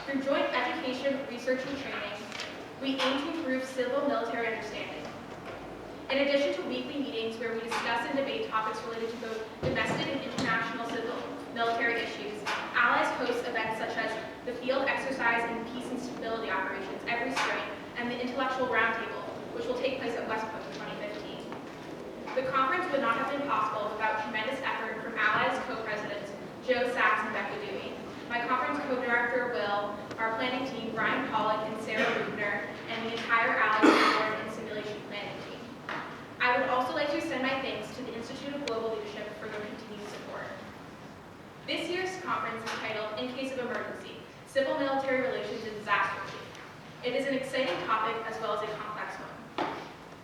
Through joint education, research, and training, we aim to improve civil-military understanding. In addition to weekly meetings where we discuss and debate topics related to both domestic and international civil-military issues, Allies host events such as the Field Exercise and Peace and Stability Operations every spring, and the Intellectual Roundtable, which will take place at West Point in 2015. The conference would not have been possible without tremendous effort from Allies co-presidents Joe Sachs and Becca Dewey, my conference co-director Will, our planning team Brian Pollock and Sarah Rubner, and the entire Allies board and simulation planning team. I would also like to extend my thanks to the Institute of Global Leadership for their continued support. This year's conference is titled In Case of Emergency, Civil-Military Relations and Disaster Relief. It is an exciting topic as well as a complex one.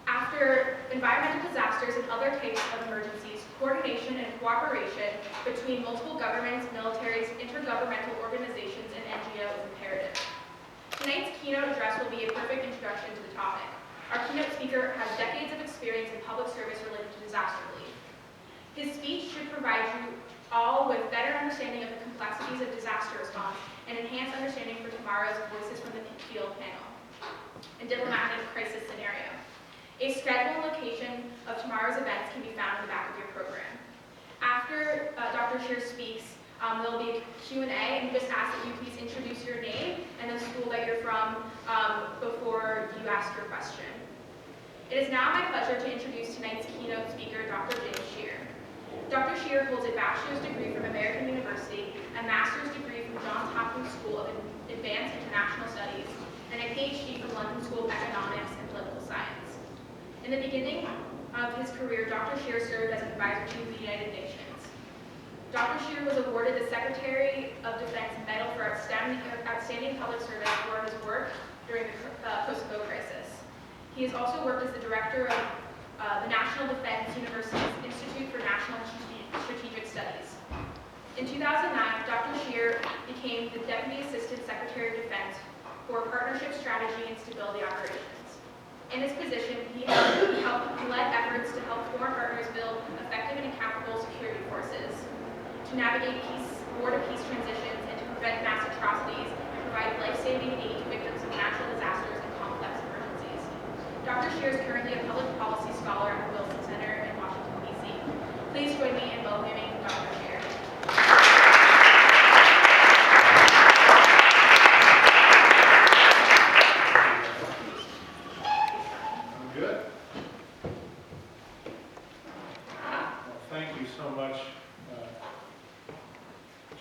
After environmental disasters and other types of emergencies, coordination and cooperation between multiple governments, militaries, intergovernmental organizations, and NGOs is imperative. Tonight's keynote address will be a perfect introduction to the topic. Our keynote speaker has decades of experience in public service related to disaster relief. His speech should provide you all with better understanding of the complexities of disaster response and enhanced understanding for tomorrow's Voices from the Field panel and diplomatic crisis scenario. A schedule and location of tomorrow's events can be found in the back of your program. After Dr. Schear speaks, there will be a Q&A, and we just ask that you please introduce your name and the school that you're from before you ask your question. It is now my pleasure to introduce tonight's keynote speaker, Dr. Shear. Dr. Schear holds a bachelor's degree from American University, a master's degree from Johns Hopkins School of Advanced International Studies, and a PhD from London School of Economics and Political Science. In the beginning of his career, Dr. Schear served as an advisor to the United Nations. Dr. Schear was awarded the Secretary of Defense Medal for outstanding public service for his work during the Kosovo crisis. He has also worked as the director of the National Defense University's Institute for National and Strategic Studies. In 2009, Dr. Schear became the Deputy Assistant Secretary of Defense for Partnership Strategy and Stability Operations. In his position, he led efforts to help foreign partners build effective and accountable security forces, to navigate war-to-peace transitions, and to prevent mass atrocities and provide life-saving aid to victims of natural disasters and complex emergencies. Dr. Schear is currently a public policy scholar at the Wilson Center in Washington, D.C. Please join me in welcoming Dr. Schear. I'm good. Well, thank you so much,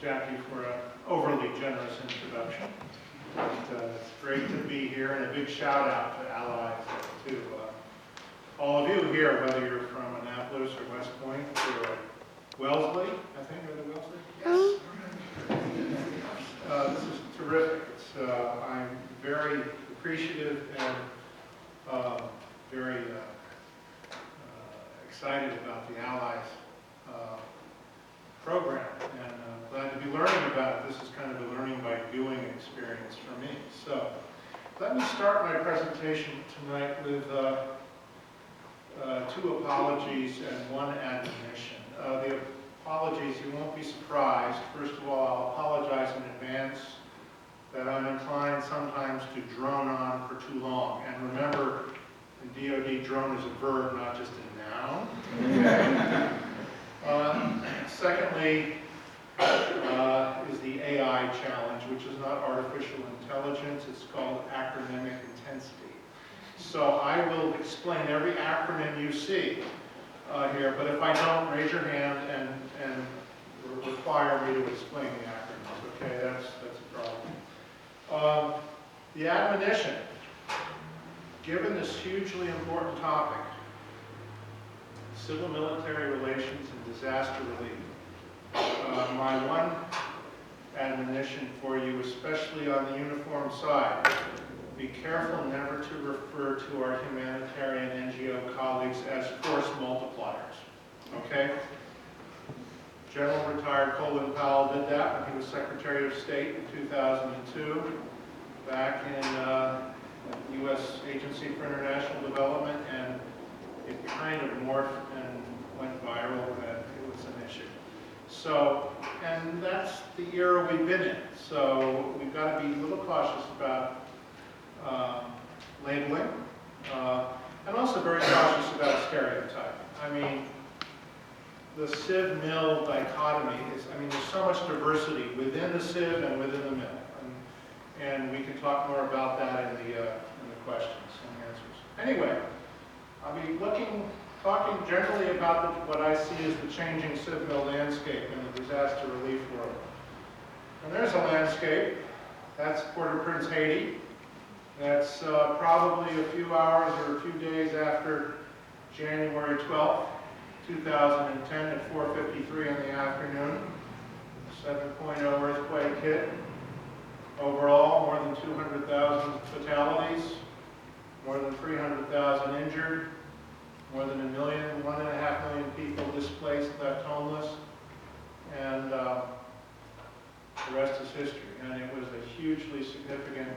Jackie, for an overly generous introduction. It's great to be here, and a big shout out to Allies, to all of you here, whether you're from Annapolis or West Point or Wellesley, I think, are they Wellesley? Yes. This is terrific. I'm very appreciative and very excited about the Allies program, and glad to be learning about it. This is kind of a learning by doing experience for me. So let me start my presentation tonight with two apologies and one admonition. The apologies, you won't be surprised. First of all, I'll apologize in advance that I'm inclined sometimes to drone on for too long. And remember, in DoD, drone is a verb, not just a noun. Secondly, is the AI challenge, which is not artificial intelligence, it's called acronymic intensity. So I will explain every acronym you see here, but if I don't, raise your hand and require me to explain the acronyms. Okay, that's a problem. The admonition, given this hugely important topic, civil-military relations and disaster relief, my one admonition for you, especially on the uniform side, be careful never to refer to our humanitarian NGO colleagues as force multipliers, okay? General retired Colin Powell did that when he was Secretary of State in 2002, back in the U.S. Agency for International Development, and it kind of morphed and went viral, and it was an issue. So, and that's the era we've been in. So we've got to be a little cautious about labeling, and also very cautious about stereotyping. I mean, the civ-mill dichotomy is, I mean, there's so much diversity within the civ and within the mill. And we can talk more about that in the questions and answers. Anyway, I'll be talking generally about what I see as the changing civ-mill landscape in the disaster relief world. And there's a landscape. That's Port-au-Prince, Haiti. That's probably a few hours or a few days after January 12th, 2010 at 4:53 in the afternoon. 7.0 earthquake hit. Overall, more than 200,000 fatalities, more than 300,000 injured, more than 1.5 million people displaced, left homeless, and the rest is history. And it was a hugely significant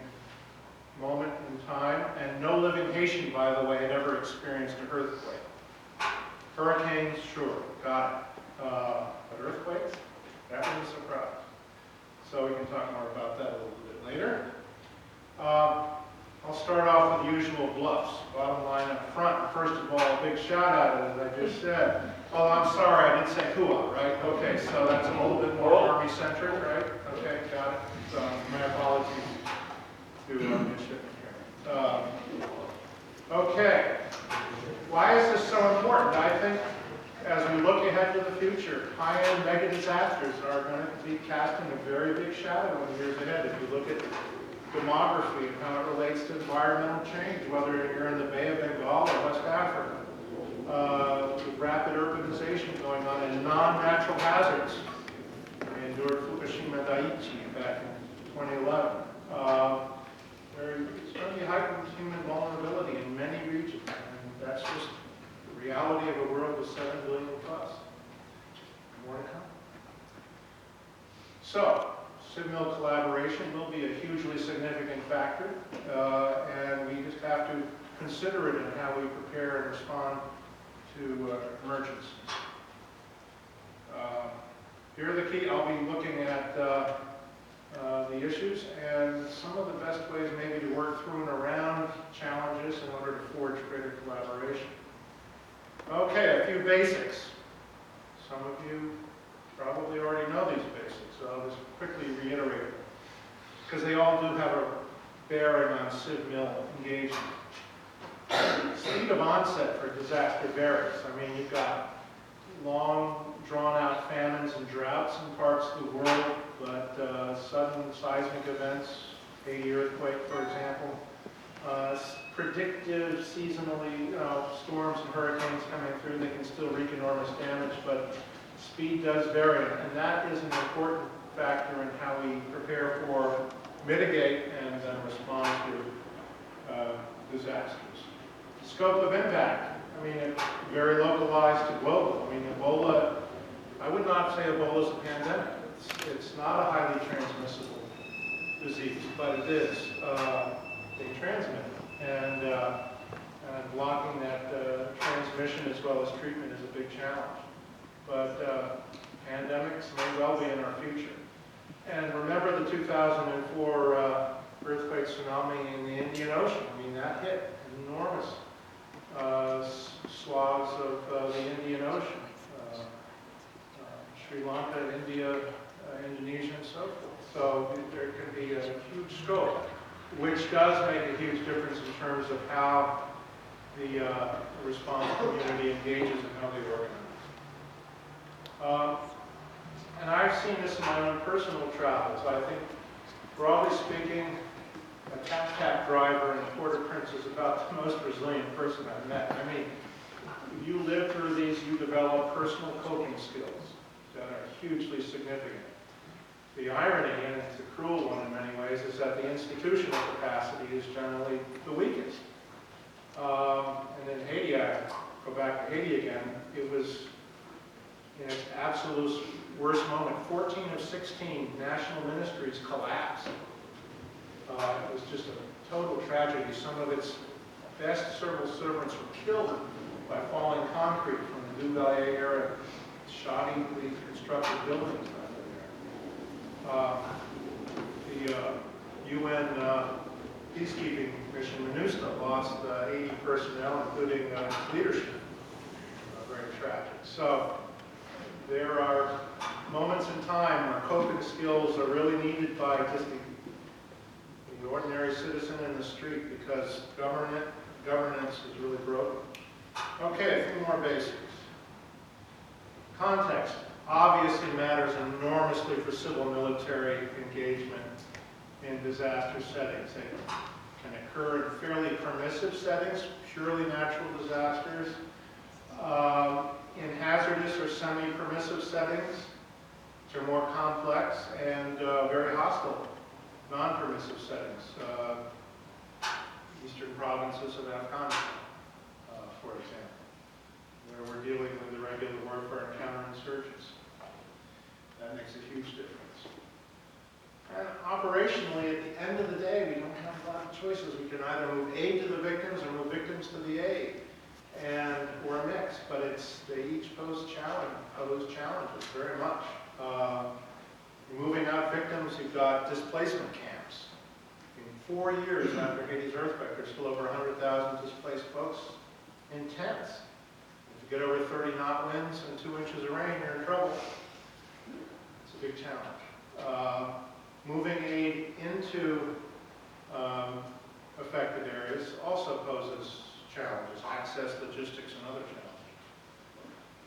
moment in time, and no living Haitian, by the way, had ever experienced an earthquake. Hurricanes, sure, got it. But earthquakes? That was a surprise. So we can talk more about that a little bit later. I'll start off with the usual bluffs. Bottom line up front. First of all, a big shout out, as I just said. Oh, I'm sorry, I did say Hua, right? Okay, so that's a little bit more Army-centric, right? Okay, got it. So my apologies to midshipmen here. Okay. Why is this so important? I think as we look ahead to the future, high-end mega disasters are going to be casting a very big shadow in the years ahead. If you look at demography and how it relates to environmental change, whether you're in the Bay of Bengal or West Africa, the rapid urbanization going on and non-natural hazards. We endured Fukushima Daiichi back in 2011. There's going to be heightened human vulnerability in many regions, and that's just the reality of a world with 7 billion plus. More to come. So, civ-mill collaboration will be a hugely significant factor, and we just have to consider it in how we prepare and respond to emergencies. Here are the key. I'll be looking at the issues and some of the best ways maybe to work through and around challenges in order to forge greater collaboration. Okay, a few basics. Some of you probably already know these basics, so I'll just quickly reiterate them, because they all do have a bearing on civ-mill engagement. Speed of onset for disaster varies. I mean, you've got long, drawn-out famines and droughts in parts of the world, but sudden seismic events, Haiti earthquake, for example, predictive seasonally storms and hurricanes coming through, they can still wreak enormous damage, but speed does vary, and that is an important factor in how we prepare for, mitigate, and then respond to disasters. The scope of impact, I mean, it's very localized to global. I mean, Ebola, I would not say Ebola is a pandemic. It's not a highly transmissible disease, but it is. They transmit it, and blocking that transmission as well as treatment is a big challenge. But pandemics may well be in our future. And remember the 2004 earthquake tsunami in the Indian Ocean. I mean, that hit enormous swaths of the Indian Ocean. Sri Lanka, India, Indonesia, and so forth. So there can be a huge scope, which does make a huge difference in terms of how the response community engages and how they organize. And I've seen this in my own personal travels. I think, broadly speaking, a tap-tap driver in Port-au-Prince is about the most resilient person I've met. I mean, you live through these, you develop personal coping skills that are hugely significant. The irony, and it's a cruel one in many ways, is that the institutional capacity is generally the weakest. And in Haiti, I go back to Haiti again, it was in its absolute worst moment. 14 of 16 national ministries collapsed. It was just a total tragedy. Some of its best civil servants were killed by falling concrete from the Duvalier era, shoddily constructed buildings out there. The UN peacekeeping mission MINUSTA lost 80 personnel, including leadership. Very tragic. So there are moments in time where coping skills are really needed by just the ordinary citizen in the street because governance is really broken. Okay, a few more basics. Context obviously matters enormously for civil-military engagement in disaster settings. They can occur in fairly permissive settings, purely natural disasters, in hazardous or semi-permissive settings, which are more complex, and very hostile, non-permissive settings. Eastern provinces of Afghanistan, for example, where we're dealing with the regular warfare and counterinsurgents. That makes a huge difference. And operationally, at the end of the day, we don't have a lot of choices. We can either move aid to the victims or move victims to the aid, or a mix. But they each pose challenges very much. Moving out victims, you've got displacement camps. In 4 years after Haiti's earthquake, there's still over 100,000 displaced folks in tents. If you get over 30 knot winds and 2 inches of rain, you're in trouble. It's a big challenge. Moving aid into affected areas also poses challenges, access, logistics, and other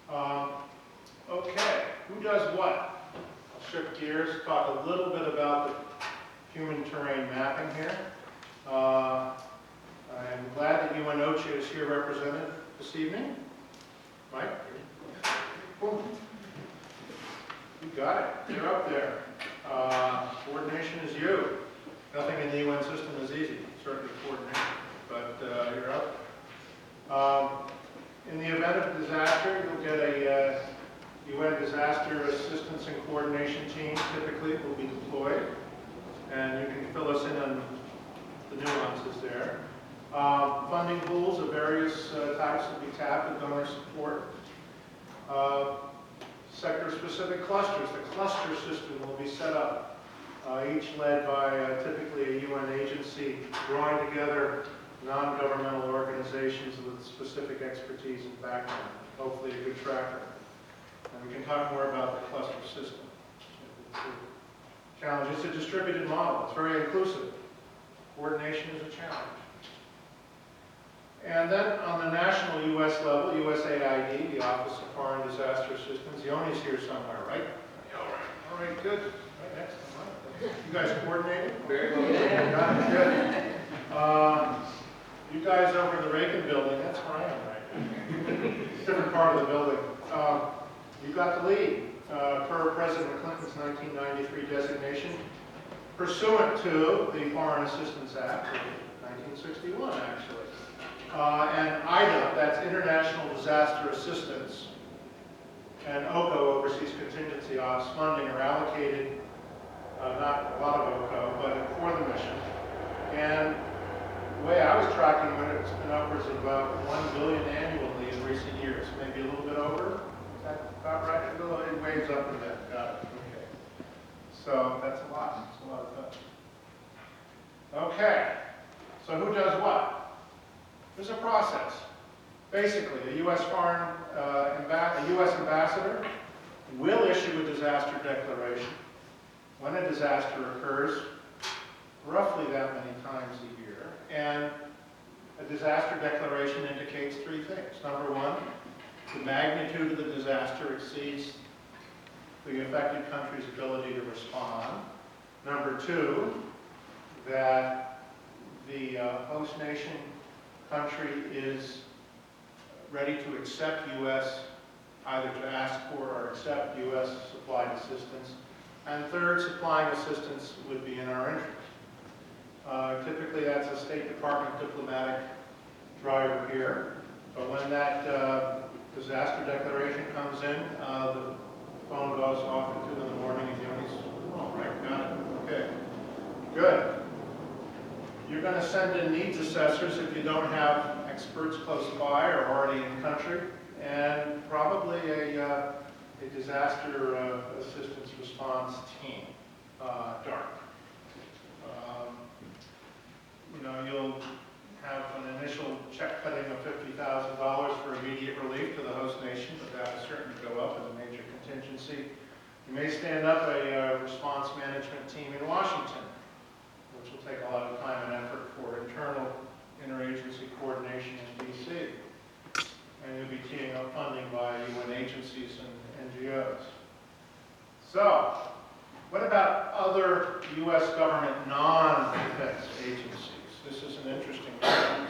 challenges. Okay, who does what? I'll shift gears, talk a little bit about the human terrain mapping here. I'm glad that UNOCHA is here represented this evening. Mike? Boom. You got it. You're up there. Coordination is you. Nothing in the UN system is easy, certainly coordination, but you're up. In the event of disaster, you'll get a UN disaster assistance and coordination team, typically, will be deployed, and you can fill us in on the nuances there. Funding pools of various types will be tapped with donor support. Sector-specific clusters. The cluster system will be set up, each led by typically a UN agency, drawing together non-governmental organizations with specific expertise and background, hopefully a good tracker. And we can talk more about the cluster system. It's a challenge. It's a distributed model. It's very inclusive. Coordination is a challenge. And then on the national U.S. level, USAID, the Office of Foreign Disaster Assistance, the ONI's here somewhere, right? All right, good. Right next to mine. You guys coordinated? Very well. Good. You guys over in the Reagan building, that's where I am right now. Different part of the building. You got the lead per President Clinton's 1993 designation, pursuant to the Foreign Assistance Act of 1961, actually. And IDA, that's International Disaster Assistance, and OCO, Overseas Contingency Ops, funding are allocated, not a lot of OCO, but for the mission. And the way I was tracking it, it's been upwards of about $1 billion annually in recent years, maybe a little bit over. Is that about right? It waves up a bit. Got it. Okay. So that's a lot. That's a lot of touch. Okay. So who does what? There's a process. Basically, a U.S. ambassador will issue a disaster declaration when a disaster occurs, roughly that many times a year. And a disaster declaration indicates 3 things. Number 1, the magnitude of the disaster exceeds the affected country's ability to respond. Number 2, that the host nation country is ready to accept U.S., either to ask for or accept U.S. supplied assistance. And third, supplying assistance would be in our interest. Typically, that's a State Department diplomatic driver here. But when that disaster declaration comes in, the phone goes off at 2 in the morning and Yoni's, all right, got it, okay, good. You're going to send in needs assessors if you don't have experts close by or already in country, and probably a disaster assistance response team, DART. you'll have an initial check cutting of $50,000 for immediate relief to the host nation, but that will certainly go up as a major contingency. You may stand up a response management team in Washington, which will take a lot of time and effort for internal interagency coordination in D.C. And you'll be teeing up funding by UN agencies and NGOs. So, what about other U.S. government non-defense agencies? This is an interesting question.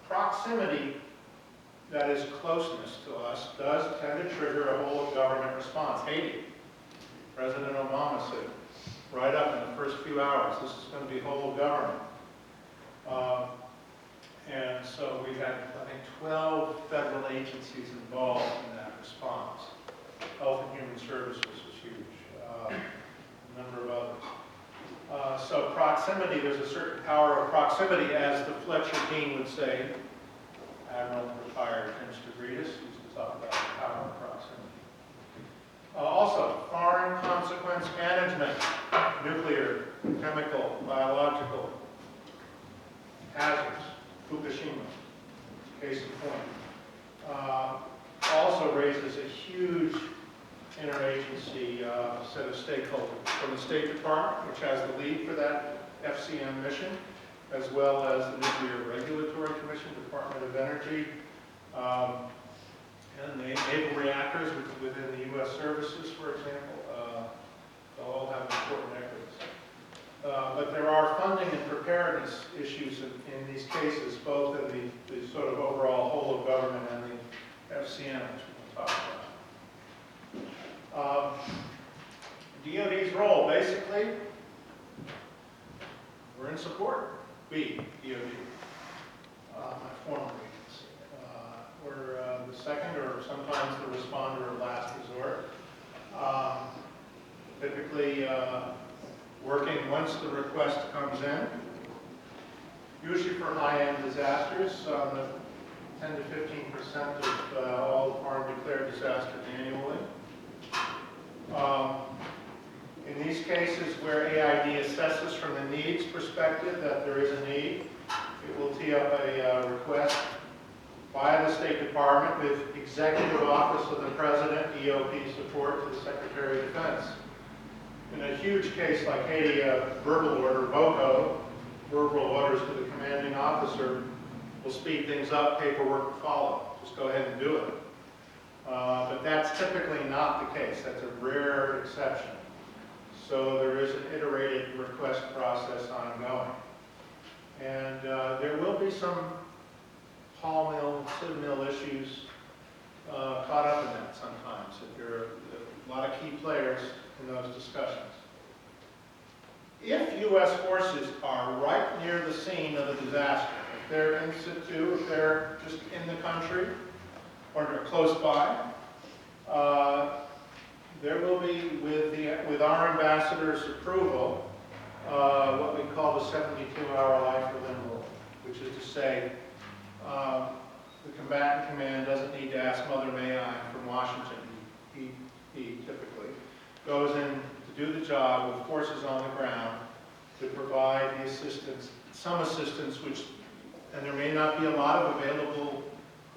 Proximity, that is closeness to us, does tend to trigger a whole of government response. Haiti, President Obama said, right up in the first few hours, this is going to be whole of government. And so we had, I think, 12 federal agencies involved in that response. Health and Human Services was huge, a number of others. So proximity, there's a certain power of proximity, as the Fletcher Dean would say. Admiral retired James DeGreetus used to talk about the power of proximity. Also, foreign consequence management, nuclear, chemical, biological hazards, Fukushima, case in point. Also raises a huge interagency set of stakeholders from the State Department, which has the lead for that FCM mission, as well as the Nuclear Regulatory Commission, Department of Energy, and the naval reactors within the U.S. services, for example. They'll all have important equities. But there are funding and preparedness issues in these cases, both in the sort of overall whole of government and the FCM, which we'll talk about. DoD's role, basically, we're in support. We, DoD, my former agency. We're the second or sometimes the responder of last resort. Typically working once the request comes in, usually for high-end disasters, 10 to 15% of all foreign declared disasters annually. In these cases where AID assesses from the needs perspective that there is a need, it will tee up a request by the State Department with Executive Office of the President, EOP support to the Secretary of Defense. In a huge case like Haiti, a verbal order, VOCO, verbal orders to the commanding officer, will speed things up, paperwork will follow. Just go ahead and do it. But that's typically not the case. That's a rare exception. So there is an iterated request process ongoing. And there will be some Hall mill, civ mill issues caught up in that sometimes. If there are a lot of key players in those discussions. If U.S. forces are right near the scene of a disaster, if they're in situ, if they're just in the country, or they're close by, there will be, with our ambassador's approval, what we call the 72-hour life within rule, which is to say, the combatant command doesn't need to ask Mother May I from Washington. He typically goes in to do the job with forces on the ground to provide the assistance, some assistance, and there may not be a lot of available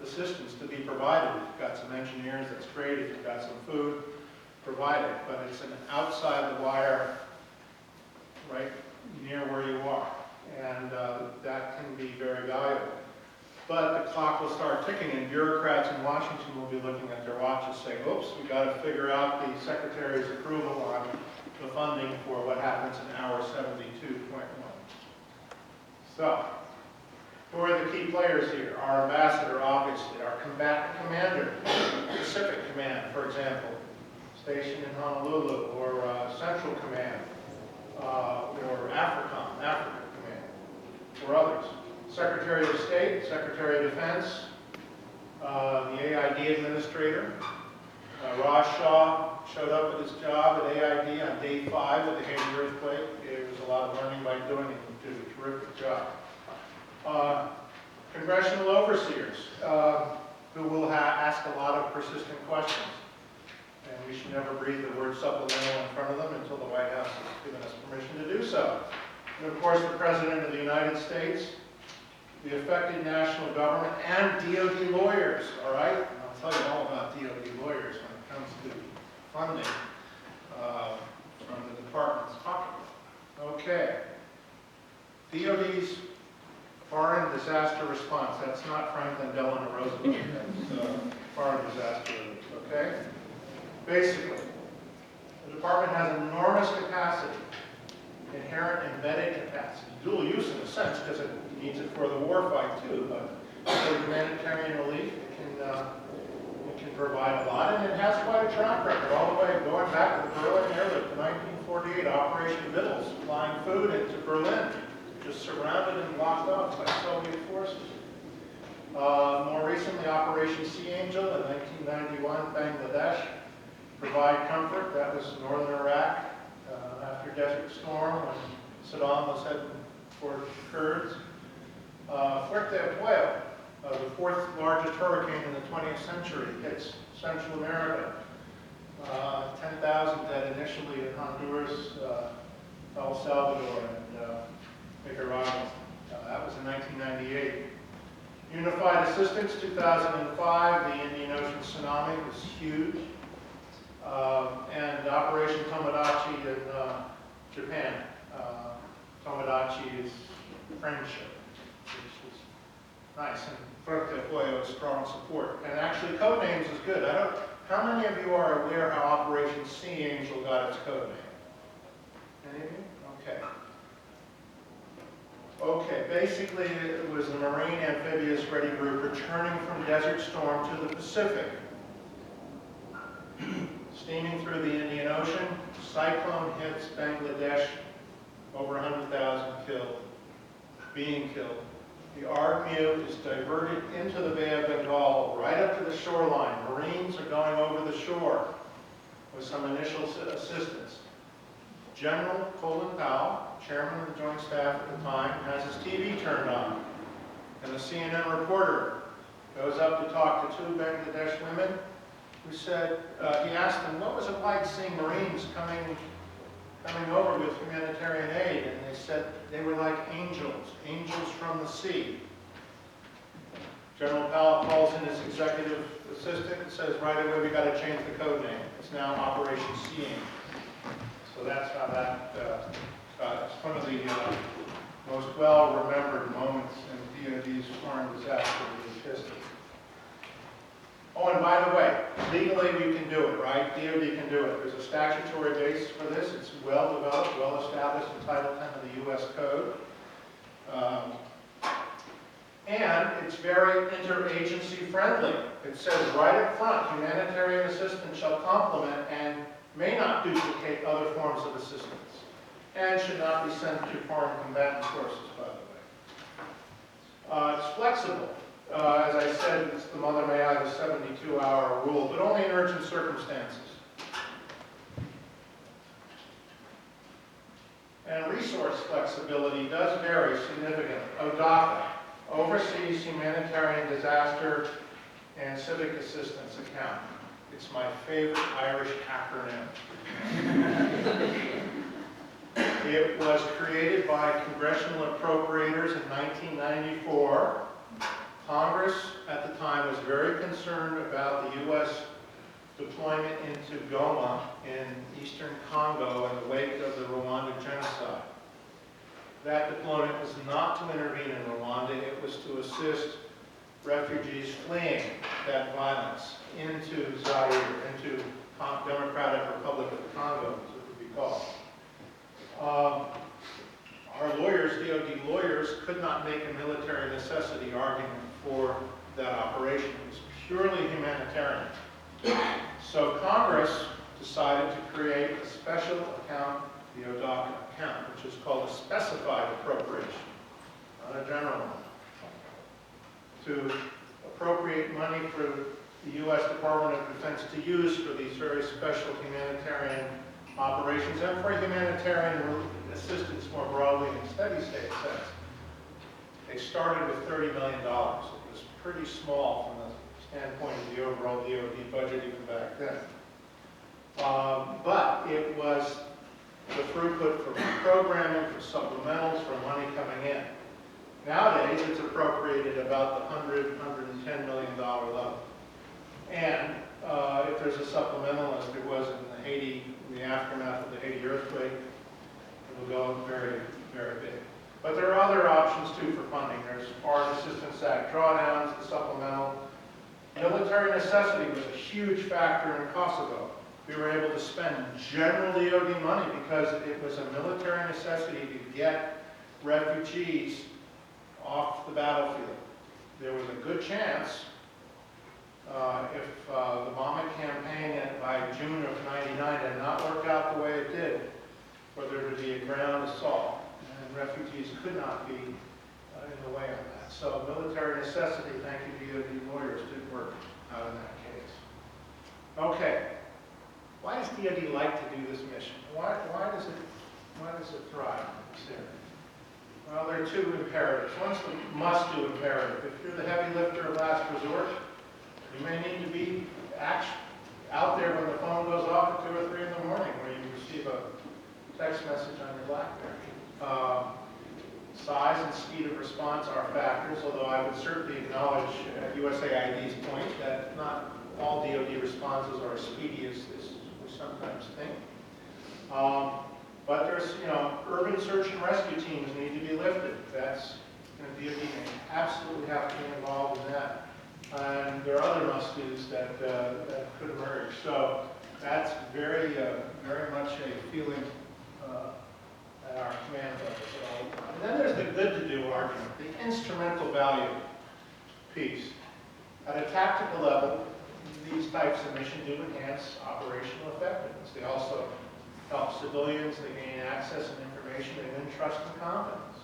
assistance to be provided. If you've got some engineers, that's great. If you've got some food, provide it. But it's an outside the wire, right near where you are. And that can be very valuable. But the clock will start ticking, and bureaucrats in Washington will be looking at their watches saying, oops, we've got to figure out the Secretary's approval on the funding for what happens in hour 72.1. So, who are the key players here? Our ambassador, obviously, our combatant commander, Pacific Command, for example, stationed in Honolulu, or Central Command, or AFRICOM, Africa Command, or others. Secretary of State, Secretary of Defense, the AID Administrator. Raj Shah showed up at his job at AID on day 5 of the Haiti earthquake. There was a lot of learning by doing it. He did a terrific job. Congressional overseers, who will ask a lot of persistent questions. And we should never breathe the word supplemental in front of them until the White House has given us permission to do so. And of course, the President of the United States, the affected national government, and DOD lawyers, all right? And I'll tell you all about DOD lawyers when it comes to funding from the department's pocket. Okay. DOD's foreign disaster response. That's not Franklin Delano Roosevelt. That's foreign disaster relief, okay? Basically, the department has enormous capacity, inherent embedded capacity, dual use in a sense because it needs it for the war fight too, but for humanitarian relief it can provide a lot, and it has quite a track record all the way going back to the Berlin airlift in 1948, Operation Vittles, flying food into Berlin, just surrounded and blocked off by Soviet forces. More recently, Operation Sea Angel in 1991, Bangladesh, provide comfort. That was northern Iraq after Desert Storm when Saddam was heading for the Kurds. Fuerte Puello, the fourth largest hurricane in the 20th century, hits Central America. 10,000 dead initially in Honduras, El Salvador, and Nicaragua. That was in 1998. Unified Assistance, 2005, the Indian Ocean tsunami was huge. And Operation Tomodachi in Japan. Tomodachi is friendship, which is nice. And Fuerte Puello is strong support. And actually, code names is good. How many of you are aware how Operation Sea Angel got its code name? Any of you? Okay. Okay, basically it was the Marine Amphibious Ready Group returning from Desert Storm to the Pacific. Steaming through the Indian Ocean, cyclone hits Bangladesh, over 100,000 killed, being killed. The ARCMU is diverted into the Bay of Bengal, right up to the shoreline. Marines are going over the shore with some initial assistance. General Colin Powell, chairman of the Joint Staff at the time, has his TV turned on. And the CNN reporter goes up to talk to two Bangladesh women who said, he asked them, what was it like seeing Marines coming over with humanitarian aid? And they said they were like angels, angels from the sea. General Powell calls in his executive assistant and says, right away, we got to change the code name. It's now Operation Sea Angel. So that's how that, it's one of the most well-remembered moments in DOD's foreign disaster relief history. Oh, and by the way, legally we can do it, right? DOD can do it. There's a statutory basis for this. It's well-developed, well-established in Title 10 of the U.S. Code. And it's very interagency friendly. It says right up front, humanitarian assistance shall complement and may not duplicate other forms of assistance, and should not be sent to foreign combatant sources, by the way. It's flexible. As I said, it's the mother may I, the 72-hour rule, but only in urgent circumstances. And resource flexibility does vary significantly. ODACA oversees humanitarian disaster and civic assistance account. It's my favorite Irish acronym. It was created by congressional appropriators in 1994. Congress at the time was very concerned about the U.S. deployment into Goma in eastern Congo in the wake of the Rwanda genocide. That deployment was not to intervene in Rwanda, it was to assist refugees fleeing that violence into Zaire, into Democratic Republic of the Congo, as it would be called. Our lawyers, DOD lawyers, could not make a military necessity argument for that operation. It was purely humanitarian. So Congress decided to create a special account, the ODACA account, which is called a specified appropriation, not a general one, to appropriate money for the U.S. Department of Defense to use for these very special humanitarian operations and for humanitarian assistance more broadly in steady state sense. They started with $30 million. It was pretty small from the standpoint of the overall DOD budget even back then. But it was the throughput for programming, for supplementals, for money coming in. Nowadays, it's appropriated about the $110 million level. And if there's a supplemental, as there was in the aftermath of the Haiti earthquake, it will go very, very big. But there are other options too for funding. There's Foreign Assistance Act drawdowns, the supplemental. Military necessity was a huge factor in Kosovo. We were able to spend general DoD money because it was a military necessity to get refugees off the battlefield. There was a good chance, if the bombing campaign by June of '99 had not worked out the way it did, for there to be a ground assault, and refugees could not be in the way on that. So military necessity, thank you DoD lawyers, did work out in that case. Okay, why does DoD like to do this mission? Why does it thrive in this area? Well, there are two imperatives. One's the must-do imperative. If you're the heavy lifter of last resort, you may need to be out there when the phone goes off at 2 or 3 in the morning, where you receive a text message on your BlackBerry. Size and speed of response are factors, although I would certainly acknowledge USAID's point that not all DoD responses are as speedy as we sometimes think. But there's, urban search and rescue teams need to be lifted. That's, DoD may absolutely have to be involved in that. And there are other must-dos that could emerge. So that's very, very much a feeling at our command level. So, and then there's the good-to-do argument, the instrumental value piece. At a tactical level, these types of missions do enhance operational effectiveness. They also help civilians, they gain access and information, they win trust and confidence.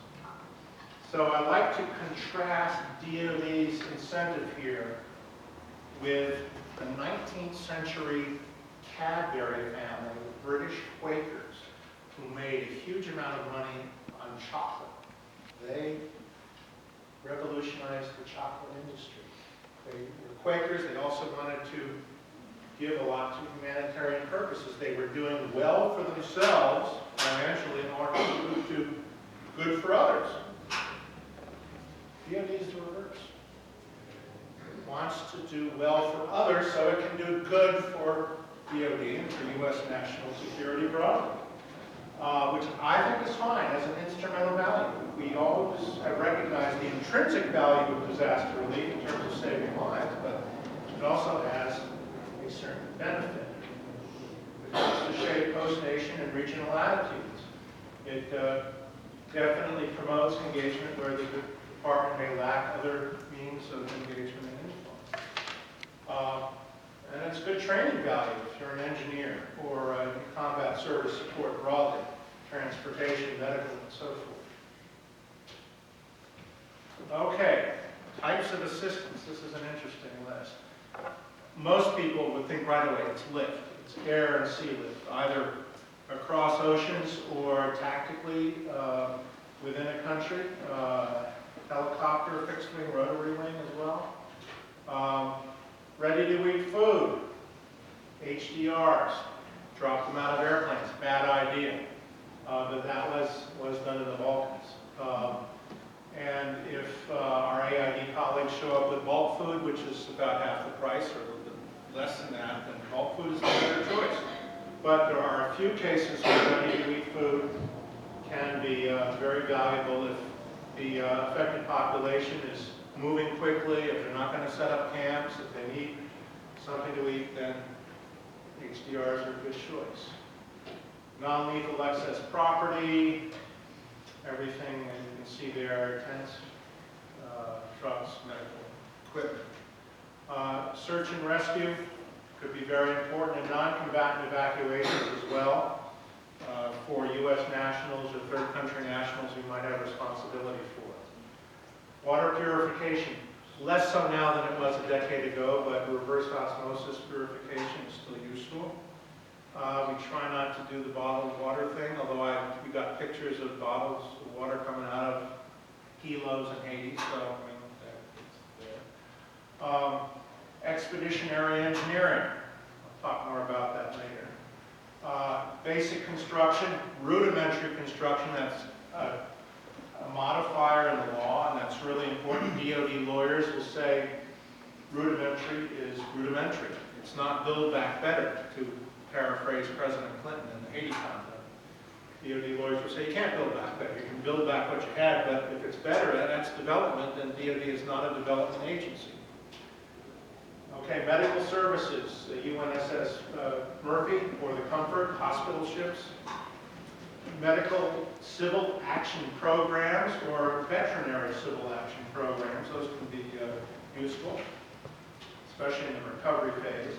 So I like to contrast DoD's incentive here with the 19th century Cadbury family of British Quakers who made a huge amount of money on chocolate. They revolutionized the chocolate industry. They were Quakers. They also wanted to give a lot to humanitarian purposes. They were doing well for themselves financially in order to do good for others. DoD is the reverse. It wants to do well for others so it can do good for DoD and for U.S. national security broadly, which I think is fine as an instrumental value. We always have recognized the intrinsic value of disaster relief in terms of saving lives, but it also has a certain benefit. It helps to shape host nation and regional attitudes. It definitely promotes engagement where the department may lack other means of engagement and influence. And it's good training value if you're an engineer or combat service support broadly, transportation, medical, and so forth. Okay, types of assistance. This is an interesting list. Most people would think right away it's lift. It's air and sea lift, either across oceans or tactically within a country. Helicopter, fixed wing, rotary wing as well. Ready-to-eat food, HDRs, drop them out of airplanes, bad idea. But that was done in the Balkans. And if our AID colleagues show up with bulk food, which is about half the price or a little bit less than that, then bulk food is the better choice. But there are a few cases where ready-to-eat food can be very valuable if the affected population is moving quickly, if they're not going to set up camps, if they need something to eat, then HDRs are a good choice. Non-lethal excess property, everything that you can see there, tents, trucks, medical equipment. Search and rescue could be very important in non-combatant evacuations as well for U.S. nationals or third country nationals who might have responsibility for it. Water purification, less so now than it was a decade ago, but reverse osmosis purification is still useful. We try not to do the bottled water thing, although we got pictures of bottles of water coming out of kilos in Haiti, so I mean, it's there. Expeditionary engineering, I'll talk more about that later. basic construction, rudimentary construction, that's a modifier in the law, and that's really important. DOD lawyers will say rudimentary is rudimentary. It's not build back better, to paraphrase President Clinton in the Haiti conflict. DOD lawyers will say you can't build back better. You can build back what you had, but if it's better, that's development, then DOD is not a development agency. Okay, medical services, the UNSS Murphy or the Comfort, hospital ships, medical civil action programs or veterinary civil action programs, those can be useful, especially in the recovery phase.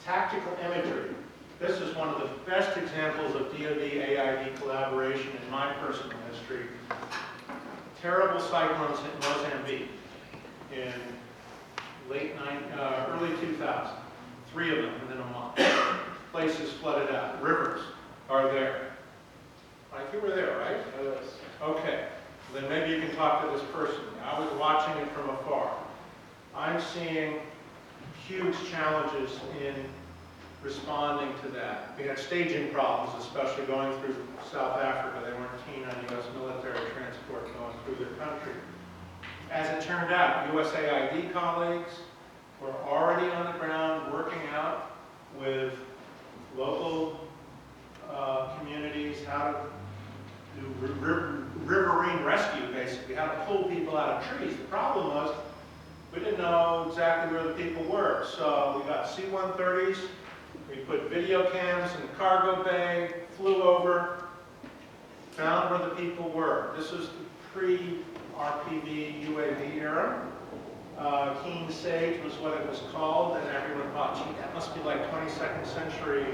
Tactical imagery. This is one of the best examples of DoD-AID collaboration in my personal history. Terrible cyclones hit Mozambique in early 2000. 3 of them within a month. Places flooded out. Rivers are there. Mike, you were there, right? Yes. Okay. Then maybe you can talk to this person. I was watching it from afar. I'm seeing huge challenges in responding to that. We had staging problems, especially going through South Africa. They weren't keen on U.S. military transport going through their country. As it turned out, USAID colleagues were already on the ground working out with local communities how to do riverine rescue, basically, how to pull people out of trees. The problem was we didn't know exactly where the people were. So we got C-130s, we put video cams in the cargo bay, flew over, found where the people were. This is the pre-RPV UAV era. Keen Sage was what it was called, and everyone thought, gee, that must be like 22nd century,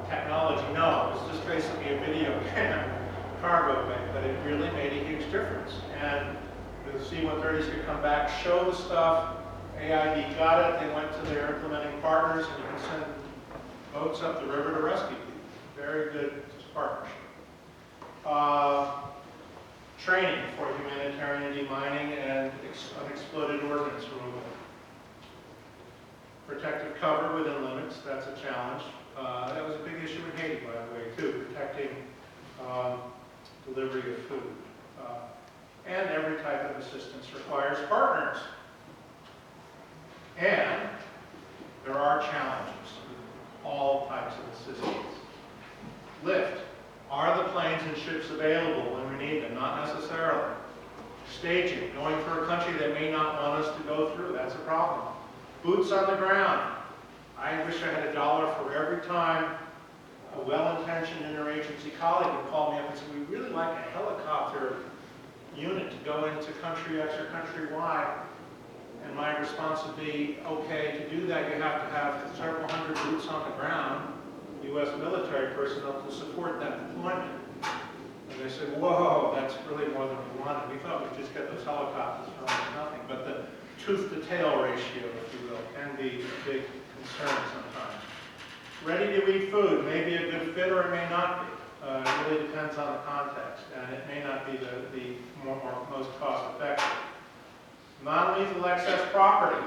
technology. No, it was just basically a video cam cargo bay, but it really made a huge difference. And the C-130s could come back, show the stuff. AID got it. They went to their implementing partners, and you can send boats up the river to rescue people. Very good partnership. Training for humanitarian demining and unexploded ordnance removal. Protective cover within limits, that's a challenge. That was a big issue in Haiti, by the way, too, protecting delivery of food. And every type of assistance requires partners. And there are challenges with all types of assistance. Lift. Are the planes and ships available when we need them? Not necessarily. Staging. Going for a country that may not want us to go through. That's a problem. Boots on the ground. I wish I had $1 for every time a well-intentioned interagency colleague would call me up and say, we really like a helicopter unit to go into country X or country Y. And my response would be, okay, to do that you have to have several hundred boots on the ground, U.S. military personnel to support that deployment. And they said, whoa, that's really more than we wanted. We thought we'd just get those helicopters for almost nothing. But the tooth-to-tail ratio, if you will, can be a big concern sometimes. Ready-to-eat food may be a good fit or it may not be. It really depends on the context, and it may not be the most cost-effective. Non-lethal excess property.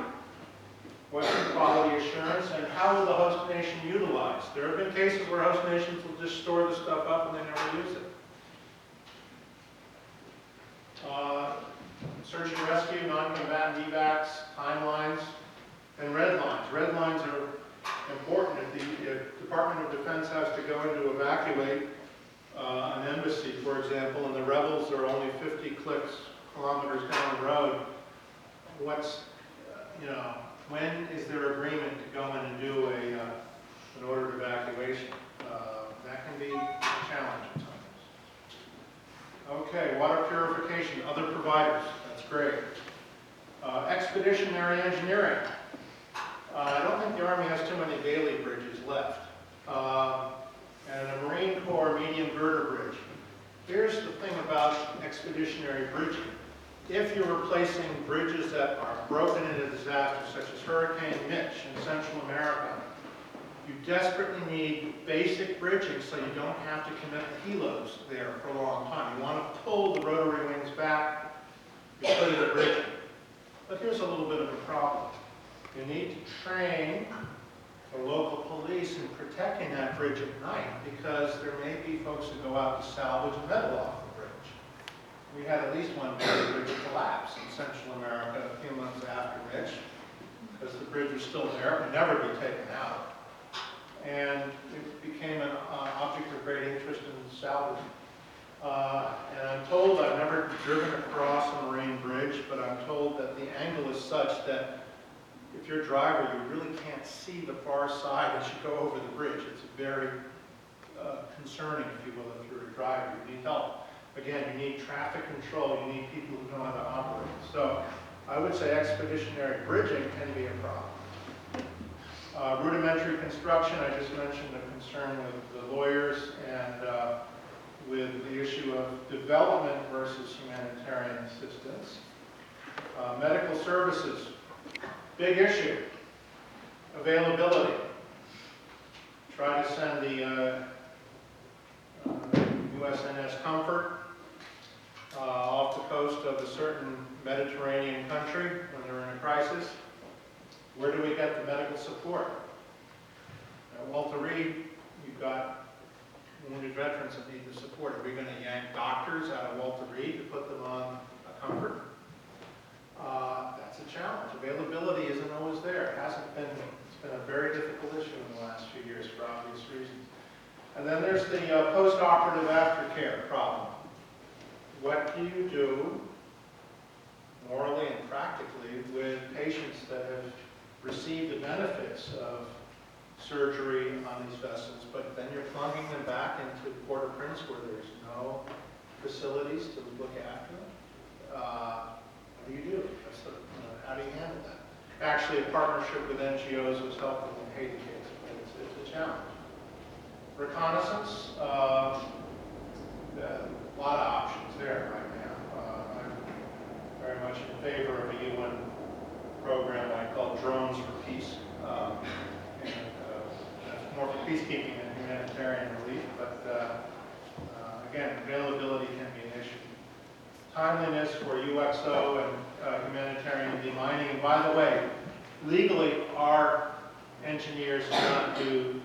What's the quality assurance, and how will the host nation utilize? There have been cases where host nations will just store the stuff up and they never use it. Search and rescue, non-combatant evacs, timelines, and red lines. Red lines are important. If the Department of Defense has to go in to evacuate an embassy, for example, and the rebels are only 50 kilometers down the road, when is there agreement to go in and do an ordered evacuation? That can be a challenge at times. Okay, water purification, other providers, that's great. Expeditionary engineering. I don't think the Army has too many Bailey bridges left. And a Marine Corps medium girder bridge. Here's the thing about expeditionary bridging. If you're replacing bridges that are broken in a disaster, such as Hurricane Mitch in Central America, you desperately need basic bridging so you don't have to commit helos there for a long time. You want to pull the rotary wings back, you put it at bridging. But here's a little bit of a problem. You need to train the local police police in protecting that bridge at night, because there may be folks who go out to salvage metal off the bridge. We had at least one bridge collapse in Central America a few months after Mitch, because the bridge was still there, it would never be taken out. And it became an object of great interest in salvaging. And I'm told, I've never driven across a marine bridge, but I'm told that the angle is such that if you're a driver, you really can't see the far side as you go over the bridge. It's very concerning, if you will, if you're a driver. You need help. Again, you need traffic control. You need people who know how to operate. So I would say expeditionary bridging can be a problem. Rudimentary construction, I just mentioned a concern with the lawyers and with the issue of development versus humanitarian assistance. Medical services, big issue. Availability. Try to send the USNS Comfort off the coast of a certain Mediterranean country when they're in a crisis. Where do we get the medical support? At Walter Reed, you've got wounded veterans that need the support. Are we going to yank doctors out of Walter Reed to put them on a Comfort? That's a challenge. Availability isn't always there. It hasn't been. It's been a very difficult issue in the last few years for obvious reasons. And then there's the post-operative aftercare problem. What do you do morally and practically with patients that have received the benefits of surgery on these vessels, but then you're plunging them back into Port-au-Prince where there's no facilities to look after them? What do you do? How do you handle that? Actually, a partnership with NGOs was helpful in Haiti case, but it's a challenge. Reconnaissance, a lot of options there right now. I'm very much in favor of a UN program I call Drones for Peace. And that's more for peacekeeping than humanitarian relief, but again, availability can be an issue. Timeliness for UXO and humanitarian demining. And by the way, legally, our engineers cannot do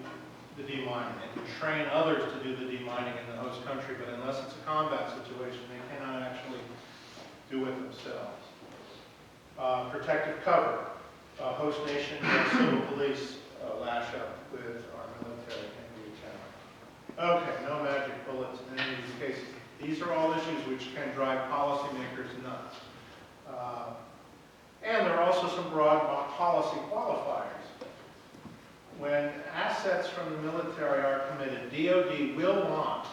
the demining. They can train others to do the demining in the host country, but unless it's a combat situation, they cannot actually do it themselves. Protective cover. Host nation and civil police lash up with our military can be a challenge. Okay, no magic bullets in any of these cases. These are all issues which can drive policymakers nuts. And there are also some broad policy qualifiers. When assets from the military are committed, DoD will want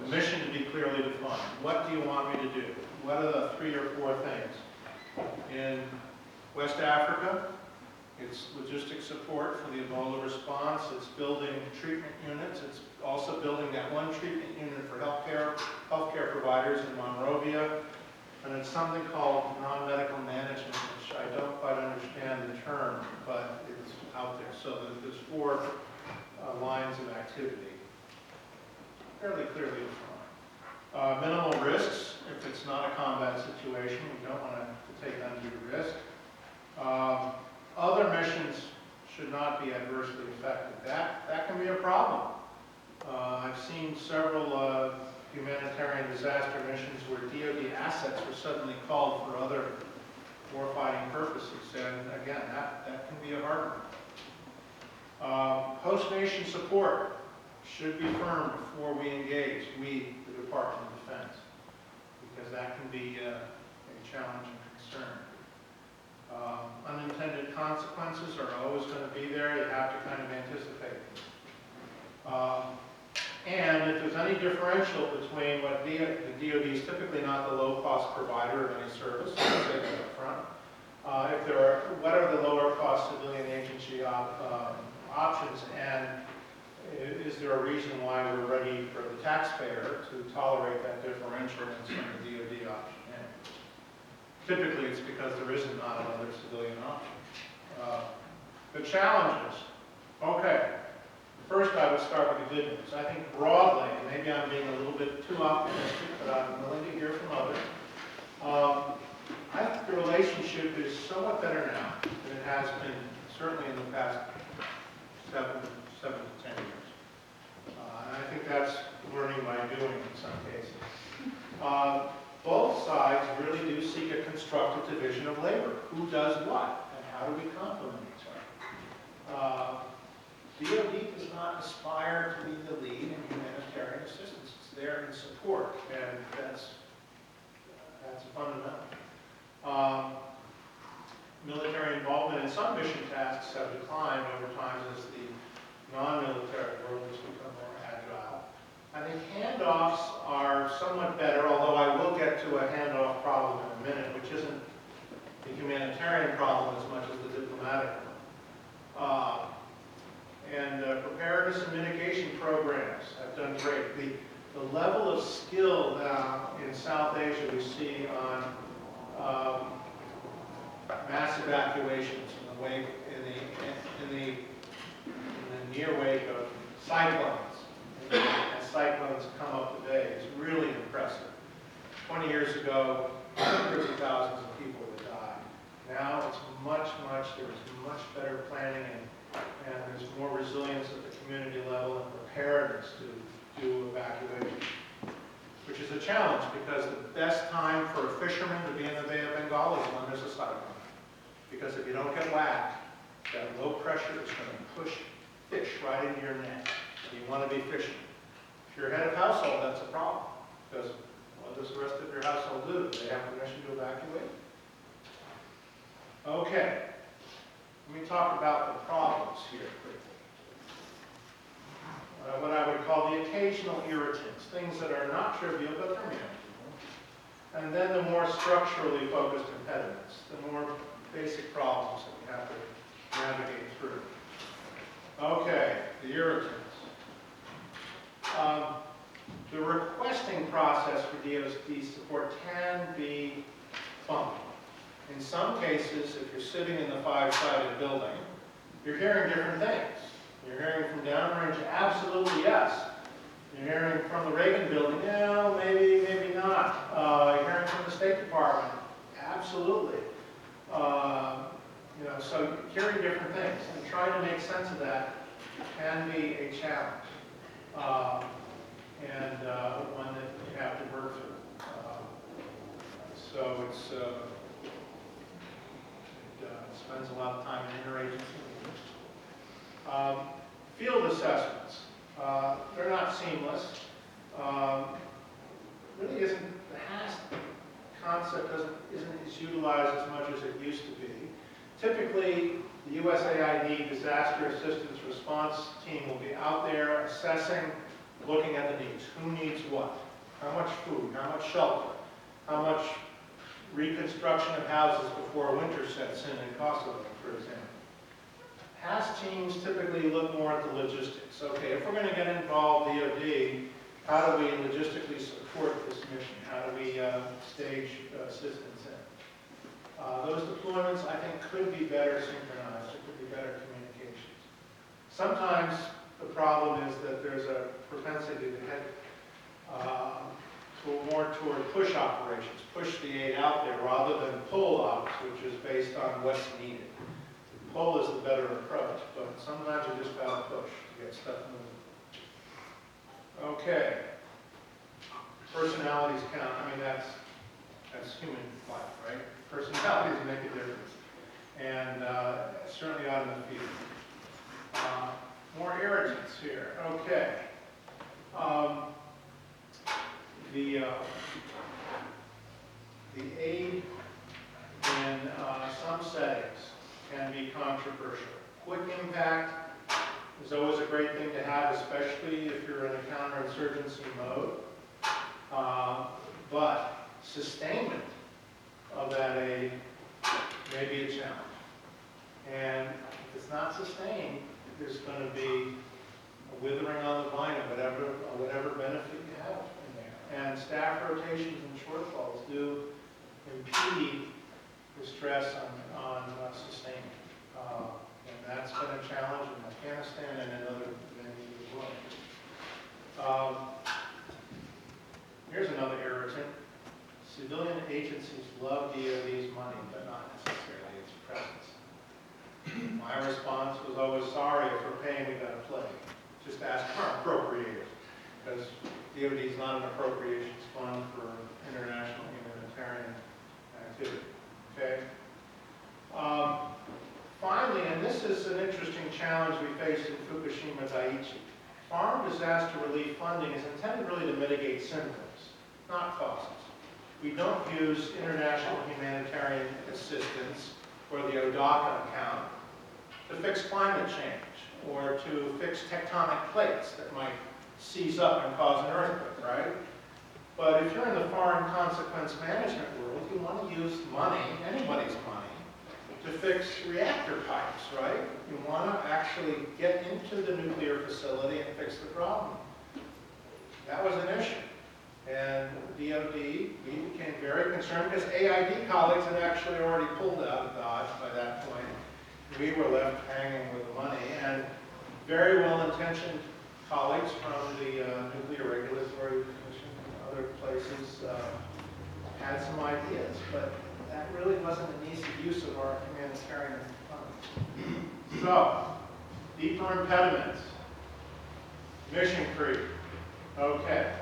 the mission to be clearly defined. What do you want me to do? What are the 3 or 4 things? In West Africa, it's logistics support for the Ebola response. It's building treatment units. It's also building that one treatment unit for healthcare providers in Monrovia. And it's something called non-medical management, which I don't quite understand the term, but it's out there. So there's 4 lines of activity, fairly clearly defined. Minimal risks. If it's not a combat situation, we don't want to take undue risk. Other missions should not be adversely affected. That can be a problem. I've seen several humanitarian disaster missions where DoD assets were suddenly called for other warfighting purposes, and again, that can be a hard one. Host nation support should be firm before we engage, we, the Department of Defense, because that can be a challenge and concern. Unintended consequences are always going to be there. You have to kind of anticipate them. And if there's any differential between what the DoD is typically not the low-cost provider of any service, I'll say that up front. What are the lower-cost civilian agency options, and is there a reason why we're ready for the taxpayer to tolerate that differential in some of the DoD option? Typically, it's because there isn't not another civilian option. The challenges. Okay. First, I would start with the good news. I think broadly, maybe I'm being a little bit too optimistic, but I'm willing to hear from others. I think the relationship is somewhat better now than it has been, certainly in the past 7 to 10 years. And I think that's learning by doing in some cases. Both sides really do seek a constructive division of labor. Who does what, and how do we complement each other? DoD does not aspire to be the lead in humanitarian assistance. It's there in support, and that's fundamental. Military involvement in some mission tasks have declined over time as the non-military world has become more agile. I think handoffs are somewhat better, although I will get to a handoff problem in a minute, which isn't the humanitarian problem as much as the diplomatic one. Preparedness and mitigation programs have done great. The level of skill now in South Asia we see on mass evacuations in the near wake of cyclones. As cyclones come up today, it's really impressive. 20 years ago, hundreds of thousands of people would die. Now it's there is much better planning and there's more resilience at the community level and preparedness to do evacuation, which is a challenge because the best time for a fisherman to be in the Bay of Bengal is when there's a cyclone. Because if you don't get whacked, that low pressure is going to push fish right into your net. You want to be fishing. If you're head of household, that's a problem. Because what does the rest of your household do? Do they have permission to evacuate? Okay. Let me talk about the problems here quickly. What I would call the occasional irritants, things that are not trivial, but they're manageable. And then the more structurally focused impediments, the more basic problems that we have to navigate through. Okay, the irritants. The requesting process for DoD support can be funky. In some cases, if you're sitting in the five-sided building, you're hearing different things. You're hearing from downrange, absolutely yes. You're hearing from the Reagan building, yeah, maybe not. You're hearing from the State Department, absolutely. So hearing different things and trying to make sense of that can be a challenge, and one that you have to work through. So it spends a lot of time in interagency. Field assessments, they're not seamless. Really isn't, the HAST concept isn't utilized as much as it used to be. Typically, the USAID disaster assistance response team will be out there assessing, looking at the needs. Who needs what? How much food? How much shelter? How much reconstruction of houses before winter sets in Kosovo, for example. HAST teams typically look more at the logistics. Okay, if we're going to get involved, DoD, how do we logistically support this mission? How do we stage assistance in? Those deployments, I think, could be better synchronized. There could be better communications. Sometimes the problem is that there's a propensity to head more toward push operations, push the aid out there rather than pull ops, which is based on what's needed. Pull is the better approach, but sometimes you just got to push to get stuff moving. Okay. Personalities count. I mean, that's human life, right? Personalities make a difference. And certainly out in the field. More irritants here. Okay. The aid in some settings can be controversial. Quick impact is always a great thing to have, especially if you're in a counterinsurgency mode. But sustainment of that aid may be a challenge. And if it's not sustained, there's going to be a withering on the vine of whatever benefit you have in there. And staff rotations and shortfalls do impede the stress on sustainment. And that's been a challenge in Afghanistan and in other venues as well. Here's another irritant. Civilian agencies love DoD's money, but not necessarily its presence. My response was always, sorry, if we're paying, we gotta play. Just ask our appropriators, because DoD is not an appropriations fund for international humanitarian activity, okay? Finally, and this is an interesting challenge we faced in Fukushima Daiichi, farm disaster relief funding is intended really to mitigate symptoms, not causes. We don't use international humanitarian assistance or the ODACA account to fix climate change or to fix tectonic plates that might seize up and cause an earthquake, right? But if you're in the foreign consequence management world, you want to use money, anybody's money, to fix reactor pipes, right? You want to actually get into the nuclear facility and fix the problem. That was an issue. And DoD, we became very concerned because AID colleagues had actually already pulled out of Dodge by that point. We were left hanging with the money, and very well-intentioned colleagues from the Nuclear Regulatory Commission and other places had some ideas, but that really wasn't an easy use of our humanitarian funds. So, deeper impediments. Mission creep. Okay.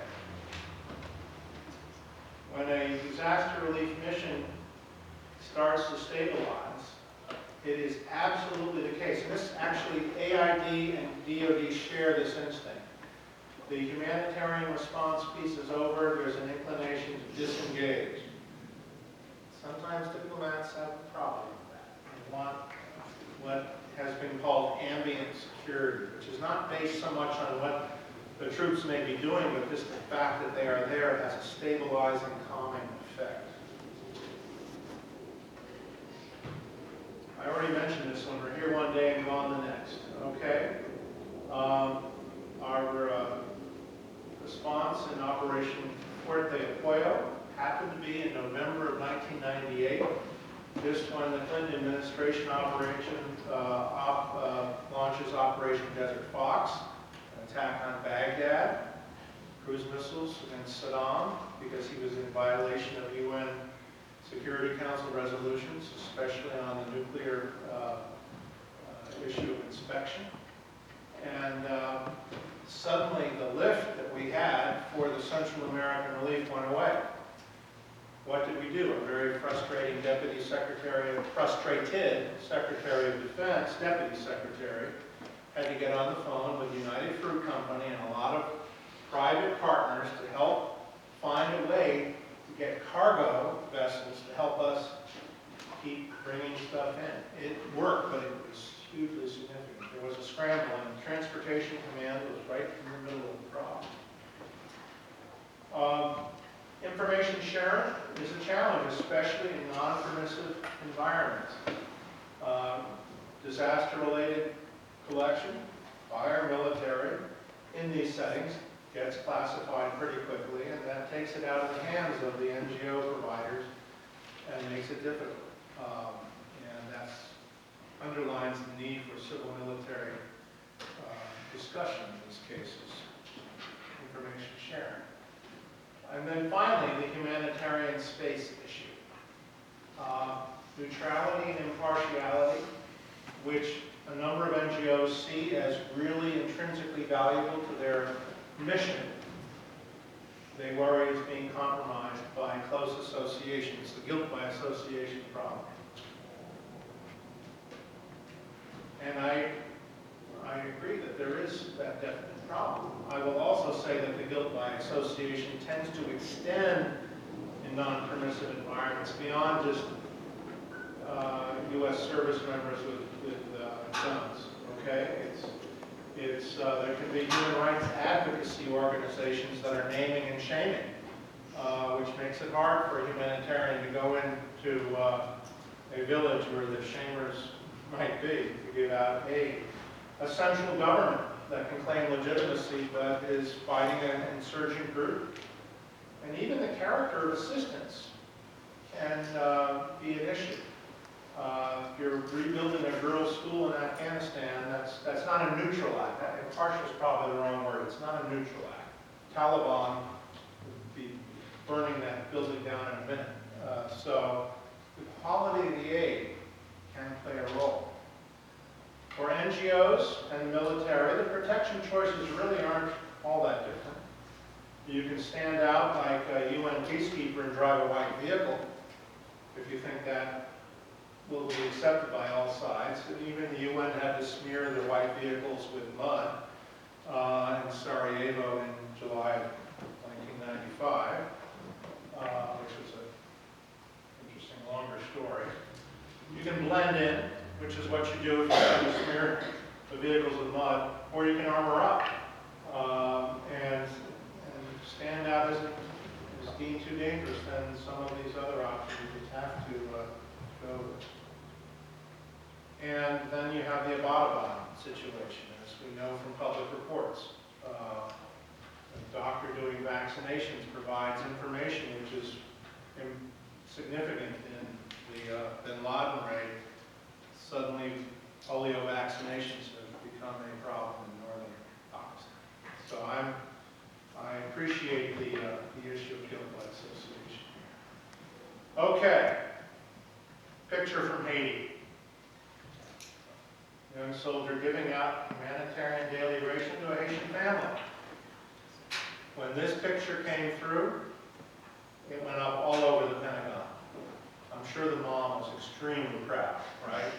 When a disaster relief mission starts to stabilize, it is absolutely the case. And this actually, AID and DoD share this instinct. The humanitarian response piece is over, there's an inclination to disengage. Sometimes diplomats have a problem with that. They want what has been called ambient security, which is not based so much on what the troops may be doing, but just the fact that they are there has a stabilizing, calming effect. I already mentioned this one. We're here one day and gone the next. Okay? Our response in Operation Fuerte Apoyo happened to be in November of 1998, just when the Clinton administration launches Operation Desert Fox, an attack on Baghdad, cruise missiles against Saddam because he was in violation of UN Security Council resolutions, especially on the nuclear issue of inspection. And suddenly the lift that we had for the Central American relief went away. What did we do? A very frustrated Secretary of Defense, Deputy Secretary, had to get on the phone with United Fruit Company and a lot of private partners to help find a way to get cargo vessels to help us keep bringing stuff in. It worked, but it was hugely significant. There was a scramble, and Transportation Command was right in the middle of the problem. Information sharing is a challenge, especially in non-permissive environments. Disaster-related collection by our military in these settings gets classified pretty quickly, and that takes it out of the hands of the NGO providers and makes it difficult. And that underlines the need for civil-military discussion in these cases, information sharing. And then finally, the humanitarian space issue. Neutrality and impartiality, which a number of NGOs see as really intrinsically valuable to their mission, they worry is being compromised by close association. It's the guilt by association problem. And I agree that there is that definite problem. I will also say that the guilt by association tends to extend in non-permissive environments beyond just U.S. service members with guns. Okay, there can be human rights advocacy organizations that are naming and shaming, which makes it hard for a humanitarian to go into a village where the shamers might be to give out aid. A central government that can claim legitimacy but is fighting an insurgent group. And even the character of assistance can be an issue. If you're rebuilding a girls' school in Afghanistan, that's not a neutral act. Impartial is probably the wrong word. It's not a neutral act. Taliban would be burning that building down in a minute. So the quality of the aid can play a role. NGOs and the military, the protection choices really aren't all that different. You can stand out like a UN peacekeeper and drive a white vehicle if you think that will be accepted by all sides. And even the UN had to smear their white vehicles with mud in Sarajevo in July of 1995, which was an interesting longer story. You can blend in, which is what you do if you have to smear the vehicles with mud, or you can armor up and stand out as deemed too dangerous than some of these other options you just have to go with. And then you have the Abatabon situation, as we know from public reports. A doctor doing vaccinations provides information which is significant in the Bin Laden raid. Suddenly, polio vaccinations have become a problem in northern Pakistan. So I appreciate the issue of guilt by association. Okay, picture from Haiti. Young soldier giving out humanitarian daily ration to a Haitian family. When this picture came through, it went up all over the Pentagon. I'm sure the mom was extremely proud, right?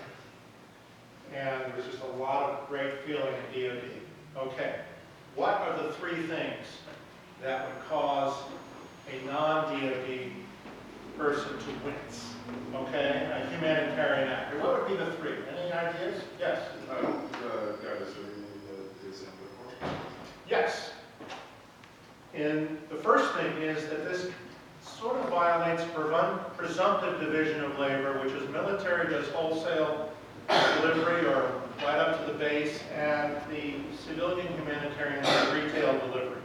And there was just a lot of great feeling at DoD. Okay, what are the three things that would cause a non-DoD person to wince? Okay, a humanitarian actor. What would be the three? Any ideas? Yes? Yes. And the first thing is that this sort of violates presumptive division of labor, which is military does wholesale delivery or right up to the base, and the civilian humanitarian does retail delivery.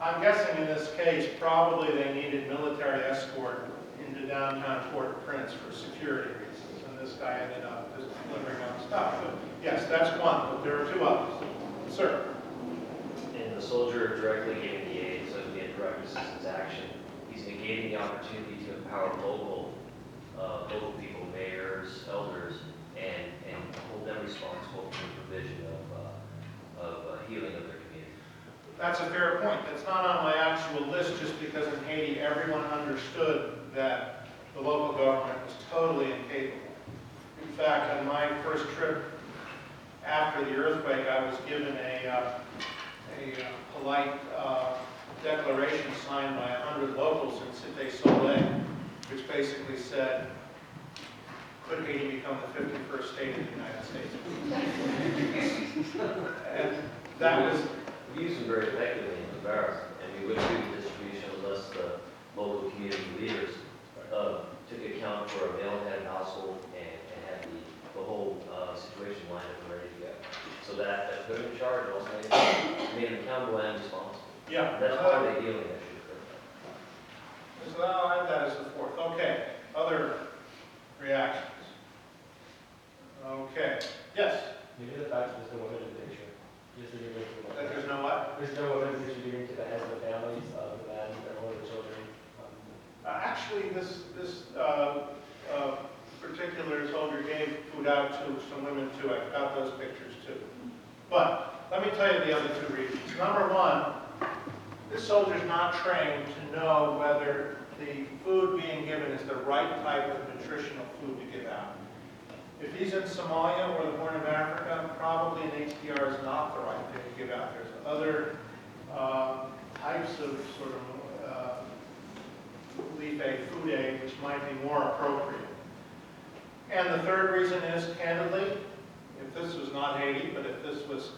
I'm guessing in this case, probably they needed military escort into downtown Port-au-Prince for security reasons, and this guy ended up just delivering on stuff. But yes, that's one, but there are two others. Sir? And the soldier directly giving the aid, so it would be a direct assistance action. He's negating the opportunity to empower local people, mayors, elders, and hold them responsible for the provision of healing of their community. That's a fair point. That's not on my actual list just because in Haiti everyone understood that the local government was totally incapable. In fact, on my first trip after the earthquake, I was given a polite declaration signed by 100 locals in Cité Soleil, which basically said, could Haiti become the 51st state of the United States? And that was... We used them very effectively in the barracks, and we wouldn't do the distribution unless the local community leaders took account for a male-headed household and had the whole situation lined up and ready to go. So that put them in charge also made them accountable and responsible. Yeah. That's why they deal with that shit. So I'll add that as the fourth. Okay. Other reactions? Okay. Yes? Maybe the fact that there's no women in the picture. Just to give it to That there's no what? There's no women that should be given to the heads of the families, other than their older children. Actually, this particular soldier gave food out to some women too. I got those pictures too. But let me tell you the other two reasons. Number one, this soldier's not trained to know whether the food being given is the right type of nutritional food to give out. If he's in Somalia or the Horn of Africa, probably an HDR is not the right thing to give out. There's other types of sort of leaf aid, food aid, which might be more appropriate. And the third reason is, candidly, if this was not Haiti, but if this was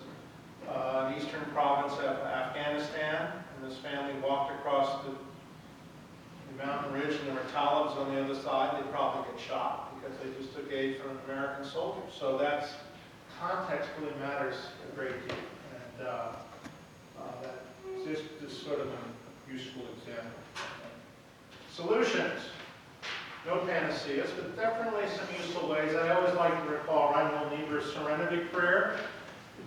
an eastern province of Afghanistan, and this family walked across the mountain ridge and there were Talibs on the other side, they'd probably get shot because they just took aid from an American soldier. So that's, context really matters a great deal. And that's just sort of a useful example. Solutions. No panaceas, but definitely some useful ways. I always like to recall Reinhold Niebuhr's Serenity Prayer.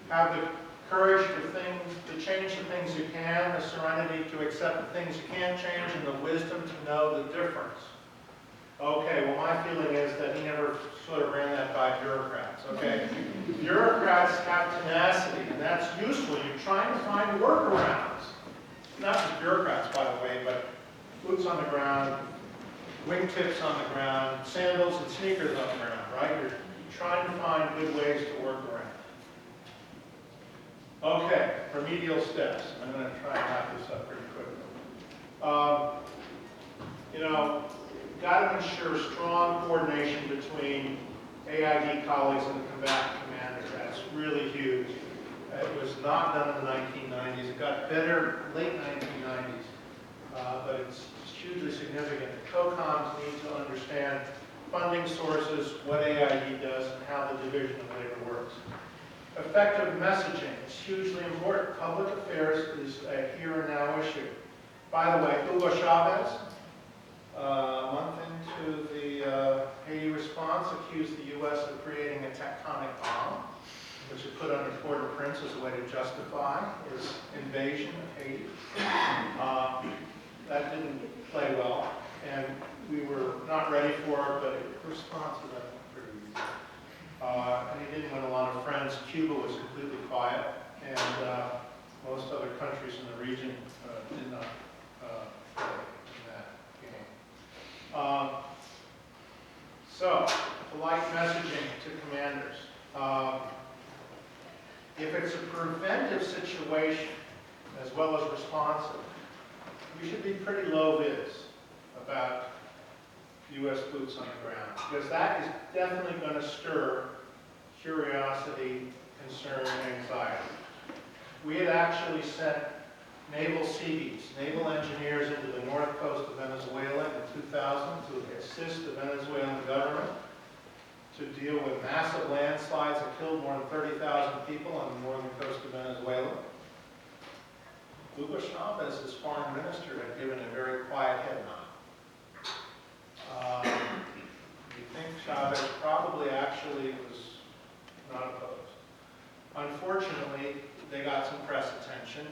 Have the courage to change the things you can, the serenity to accept the things you can't change, and the wisdom to know the difference. Okay, well, my feeling is that he never sort of ran that by bureaucrats, okay? Bureaucrats have tenacity, and that's useful. You're trying to find workarounds. Not just bureaucrats, by the way, but boots on the ground, wingtips on the ground, sandals and sneakers on the ground, right? You're trying to find good ways to work around. Okay, remedial steps. I'm going to try and wrap this up pretty quickly. You know, got to ensure strong coordination between AID colleagues and the combatant commander. That's really huge. It was not done in the 1990s. It got better late 1990s, but it's hugely significant. The COCOMs need to understand funding sources, what AID does, and how the division of labor works. Effective messaging is hugely important. Public affairs is a here and now issue. By the way, Hugo Chavez, a month into the Haiti response, accused the U.S. of creating a tectonic bomb, which it put under Port-au-Prince as a way to justify his invasion of Haiti. That didn't play well, and we were not ready for it, but the response was, I think, pretty easy. And he didn't win a lot of friends. Cuba was completely quiet, and most other countries in the region did not play in that game. So, polite messaging to commanders. If it's a preventive situation, as well as responsive, we should be pretty low-vis about U.S. boots on the ground, because that is definitely going to stir curiosity, concern, and anxiety. We had actually sent naval Seabees, naval engineers into the north coast of Venezuela in 2000 to assist the Venezuelan government to deal with massive landslides that killed more than 30,000 people on the northern coast of Venezuela. Hugo Chavez, as foreign minister, had given a very quiet head nod. You think Chavez probably actually was not opposed. Unfortunately, they got some press attention,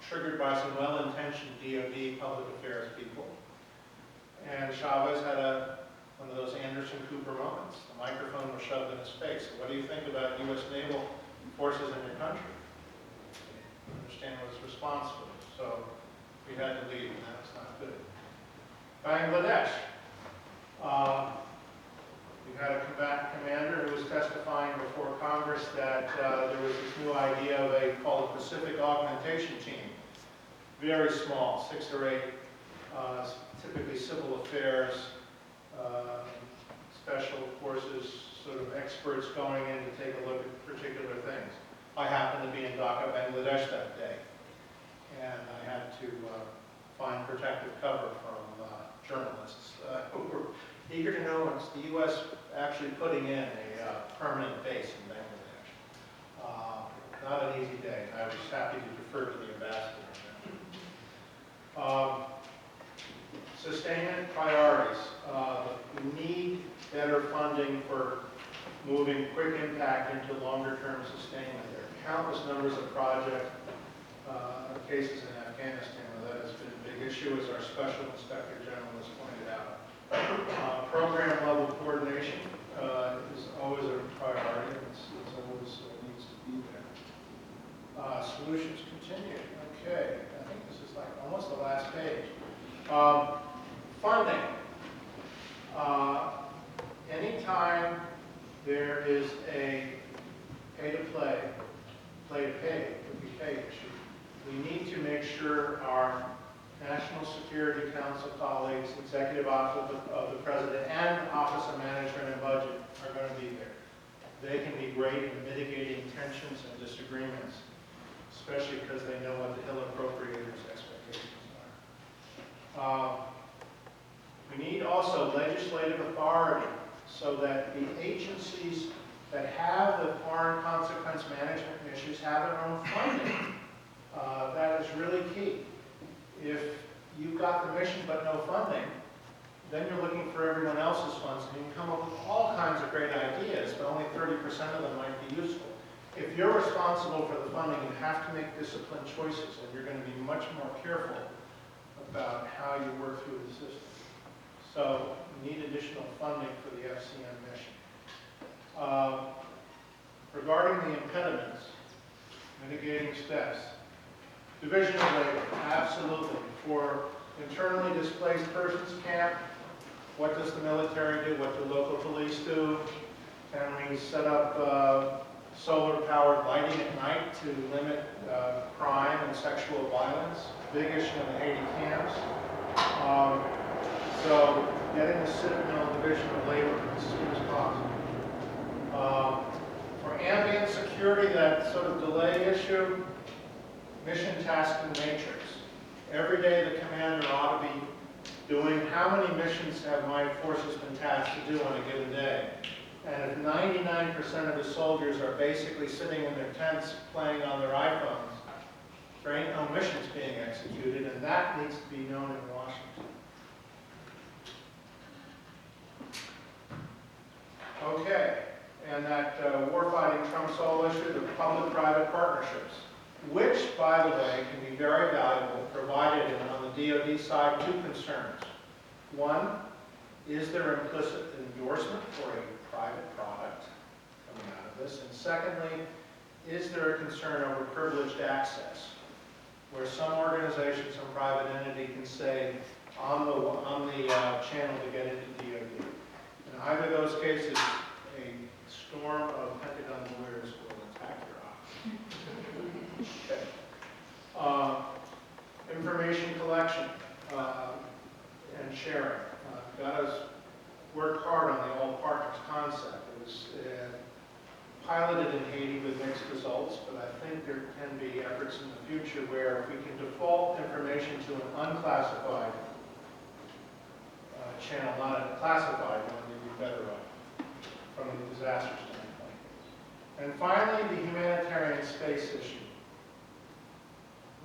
triggered by some well-intentioned DoD public affairs people. And Chavez had one of those Anderson Cooper moments. The microphone was shoved in his face. So what do you think about U.S. naval forces in your country? Understand what his response was. So we had to leave, and that's not good. Bangladesh. We had a combatant commander who was testifying before Congress that there was this new idea of called a Pacific Augmentation Team. Very small, 6 or 8, typically civil affairs, special forces, sort of experts going in to take a look at particular things. I happened to be in Dhaka, Bangladesh that day, and I had to find protective cover from journalists who were eager to know is the U.S. actually putting in a permanent base in Bangladesh. Not an easy day. I was happy to defer to the ambassador. Sustainment priorities. We need better funding for moving quick impact into longer-term sustainment. There are countless numbers of project cases in Afghanistan where that has been a big issue, as our Special Inspector General has pointed out. Program level coordination is always a priority. It's always needs to be there. Solutions continued. Okay, I think this is like almost the last page. Funding. Anytime there is a pay-to-play, play-to-pay, would be pay issue, we need to make sure our National Security Council colleagues, Executive Office of the President, and Office of Management and Budget are going to be there. They can be great in mitigating tensions and disagreements, especially because they know what the Hill appropriators' expectations are. We need also legislative authority so that the agencies that have the foreign consequence management issues have their own funding. That is really key. If you've got the mission but no funding, then you're looking for everyone else's funds, and you can come up with all kinds of great ideas, but only 30% of them might be useful. If you're responsible for the funding, you have to make disciplined choices, and you're going to be much more careful about how you work through the system. So we need additional funding for the FCM mission. Regarding the impediments, mitigating steps, division of labor, absolutely. For internally displaced persons camp, what does the military do? What do local police do? Can we set up solar-powered lighting at night to limit crime and sexual violence? Big issue in the Haiti camps. So getting the Citadel division of labor as soon as possible. For ambient security, that sort of delay issue, mission task and matrix. Every day the commander ought to be doing how many missions have my forces been tasked to do on a given day. And if 99% of the soldiers are basically sitting in their tents playing on their iPhones, there ain't no missions being executed, and that needs to be known in Washington. Okay, and that warfighting trumps all issue, the public-private partnerships, which, by the way, can be very valuable, provided on the DoD side, two concerns. One, is there implicit endorsement for a private product coming out of this? And secondly, is there a concern over privileged access, where some organization, some private entity can say, on the channel to get into DoD. In either of those cases, a storm of Pentagon lawyers will attack your office. Okay. Information collection and sharing. Got us worked hard on the all partners concept. It was piloted in Haiti with mixed results, but I think there can be efforts in the future where if we can default information to an unclassified channel, not a classified one, we'd be better off from a disaster standpoint. And finally, the humanitarian space issue.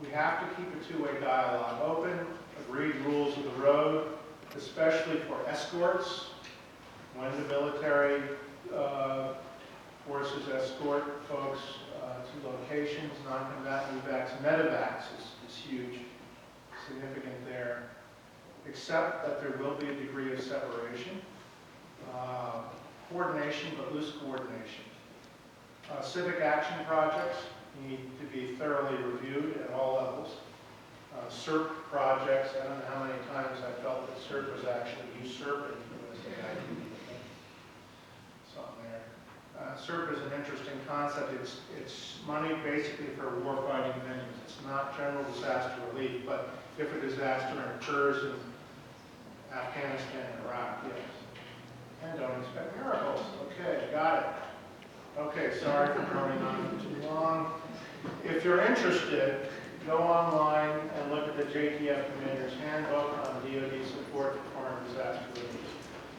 We have to keep a two-way dialogue open, agreed rules of the road, especially for escorts, when the military forces escort folks to locations, non-combatant evacs, medevacs is huge, significant there, except that there will be a degree of separation, coordination, but loose coordination. Civic action projects need to be thoroughly reviewed at all levels. SERP projects, I don't know how many times I felt that SERP was actually usurping USAID. Something there. SERP is an interesting concept. It's money basically for warfighting venues. It's not general disaster relief, but if a disaster occurs in Afghanistan and Iraq, yes. And don't expect miracles. Okay, got it. Okay, sorry for droning on for too long. If you're interested, go online and look at the JTF Commander's Handbook on DoD support for foreign disaster relief,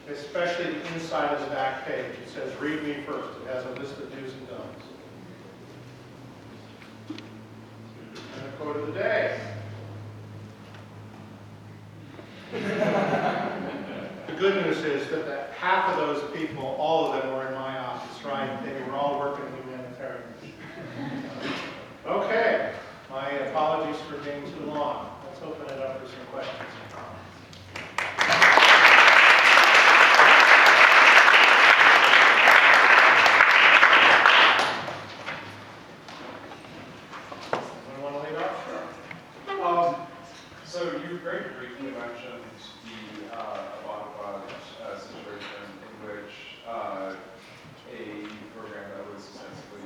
especially the inside of the back page. It says, read me first. It has a list of do's and don'ts. And the quote of the day. The good news is that half of those people, all of them were in my office, right? They were all working humanitarian. Okay. My apologies for being too long. Let's open it up for some questions and comments. Anyone want to lead off? Sure. So you very briefly mentioned the Abbottabad situation in which a program that was ostensibly,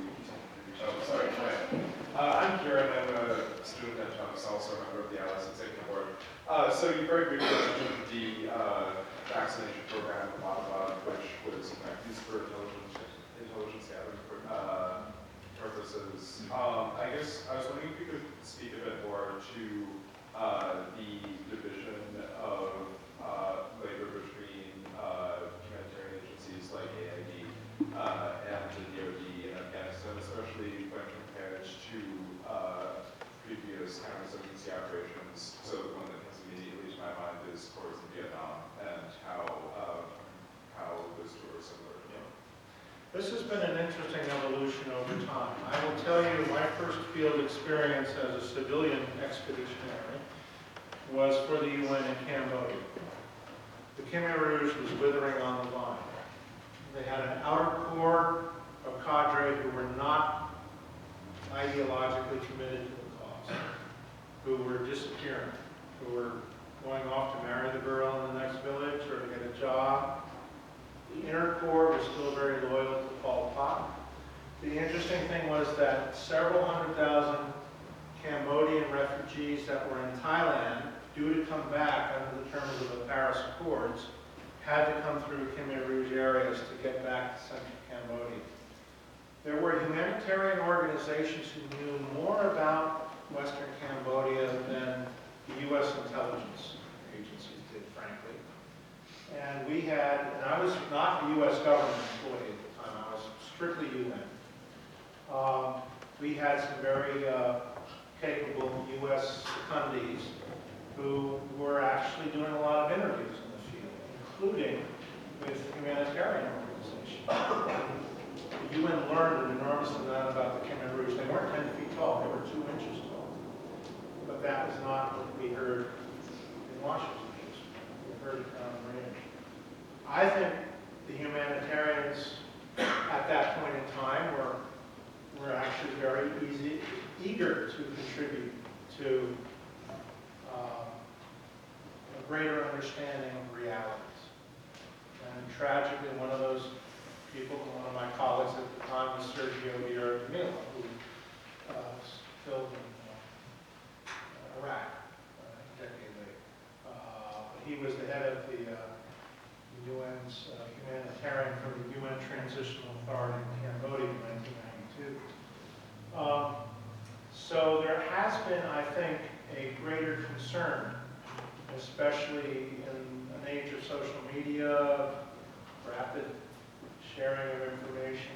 I'm Kieran, I'm a student at Thomas, also a member of the Allies and Safety Board. So you very briefly mentioned the vaccination program in Abbottabad, which was used for intelligence gathering purposes. I guess I was wondering if you could speak a bit more to the division of labor between humanitarian agencies like AID and the DoD in Afghanistan, especially when compared to previous counterinsurgency operations. So the one that comes immediately to my mind is towards Vietnam and how those two are similar. This has been an interesting evolution over time. I will tell you, my first field experience as a civilian expeditionary was for the UN in Cambodia. the Khmer Rouge was withering on the vine. They had an outer core of cadre who were not ideologically committed to the cause, who were disappearing, who were going off to marry the girl in the next village or to get a job. The inner core was still very loyal to Pol Pot. The interesting thing was that several 100,000 Cambodian refugees that were in Thailand, due to come back under the terms of the Paris Accords, had to come through Khmer Rouge areas to get back to central Cambodia. There were humanitarian organizations who knew more about Western Cambodia than the U.S. intelligence agencies did, frankly. And we had, and I was not a U.S. government employee at the time, I was strictly UN. We had some very capable U.S. secondees who were actually doing a lot of interviews in the field, including with humanitarian organizations. The UN learned an enormous amount about the Khmer Rouge. They weren't 10 feet tall, they were 2 inches tall. But that was not what we heard in Washington. We heard it down the range. I think the humanitarians at that point in time were actually very eager to contribute to a greater understanding of realities. And tragically, one of those people, one of my colleagues at the time was Sergio Vieira-Camilo, who was killed in Iraq a decade later. He was the head of the UN's humanitarian for the UN Transitional Authority in Cambodia in 1992. So there has been, I think, a greater concern, especially in an age of social media, rapid sharing of information,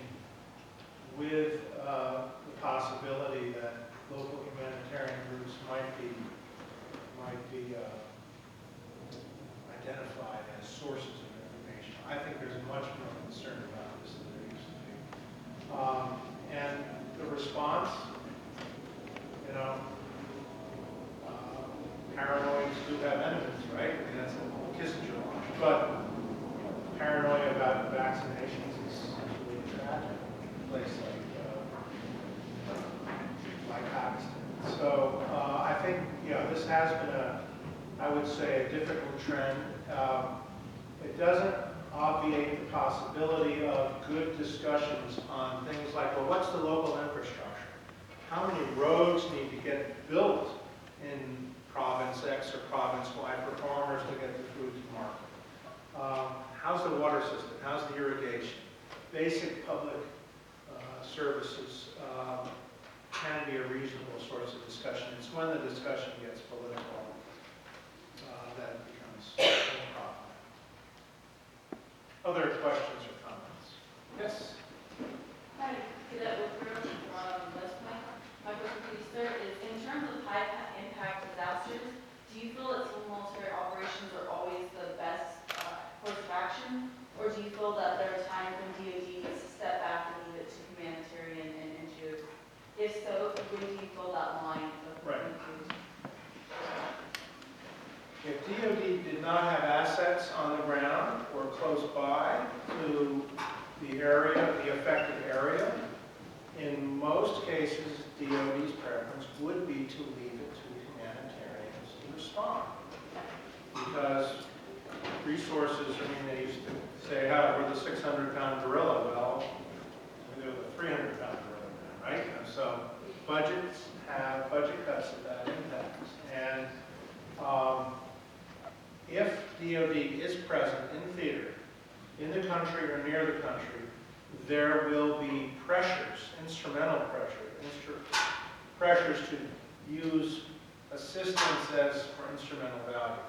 with the possibility that local humanitarian groups might be identified as sources of information. I think there's much more concern about this than there used to be. And the response, paranoids do have enemies, right? I mean, that's a Kissinger line. But paranoia about vaccinations is really tragic in a place like Pakistan. So I think, this has been I would say, a difficult trend. It doesn't obviate the possibility of good discussions on things like, well, what's the local infrastructure? How many roads need to get built in province X or province Y for farmers to get the food to market? How's the water system? How's the irrigation? Basic public services can be a reasonable source of discussion. It's when the discussion gets political that it becomes problematic. Other questions or comments? Yes? Hi, Cadet Woodrow from West Point. My question for you, sir, is in terms of high impact disasters, do you feel that civil military operations are always the best course of action? Or do you feel that there are times when DoD needs to step back and leave it to humanitarian and NGOs? If so, when do you feel that line of Right. between? If DoD did not have assets on the ground or close by to the area, the affected area, in most cases, DoD's preference would be to leave it to humanitarians to respond. Because resources, they used to say, we're the 600-pound gorilla. Well, we're the 300-pound gorilla now, right? And so budgets have budget cuts that impacts. And if DoD is present in theater, in the country or near the country, there will be pressures, instrumental pressures to use assistance as for instrumental value.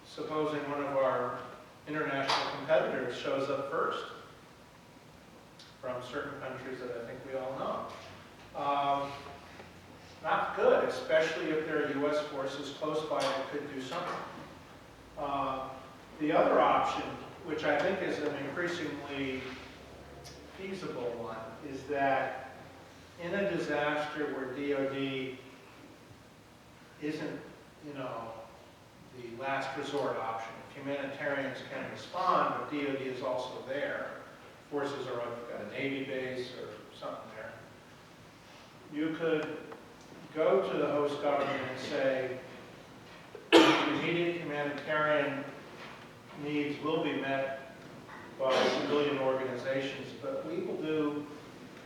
Supposing one of our international competitors shows up first from certain countries that I think we all know. Not good, especially if there are U.S. forces close by that could do something. The other option, which I think is an increasingly feasible one, is that in a disaster where DoD isn't, the last resort option. Humanitarians can respond, but DoD is also there. Forces are up, got a Navy base or something there. You could go to the host government and say, immediate humanitarian needs will be met by civilian organizations, but we will do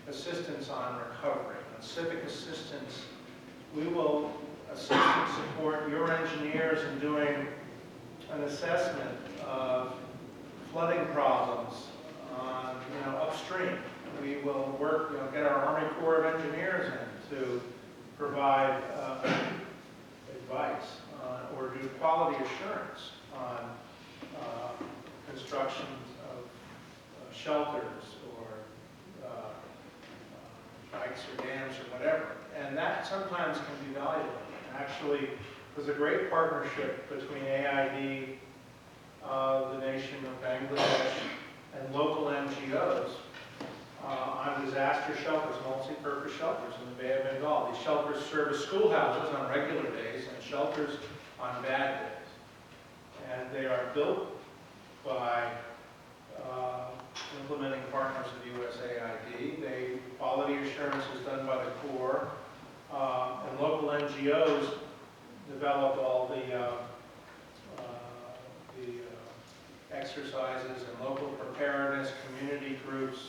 assistance on recovery, on civic assistance. We will assist and support your engineers in doing an assessment of flooding problems on, upstream. We will work, get our Army Corps of Engineers in to provide advice or do quality assurance on construction of shelters or dikes or dams or whatever. And that sometimes can be valuable. Actually, there's a great partnership between AID, the nation of Bangladesh, and local NGOs on disaster shelters, multi-purpose shelters in the Bay of Bengal. These shelters serve as schoolhouses on regular days and shelters on bad days. And they are built by implementing partners of USAID. Quality assurance is done by the Corps, and local NGOs develop all the exercises and local preparedness, community groups,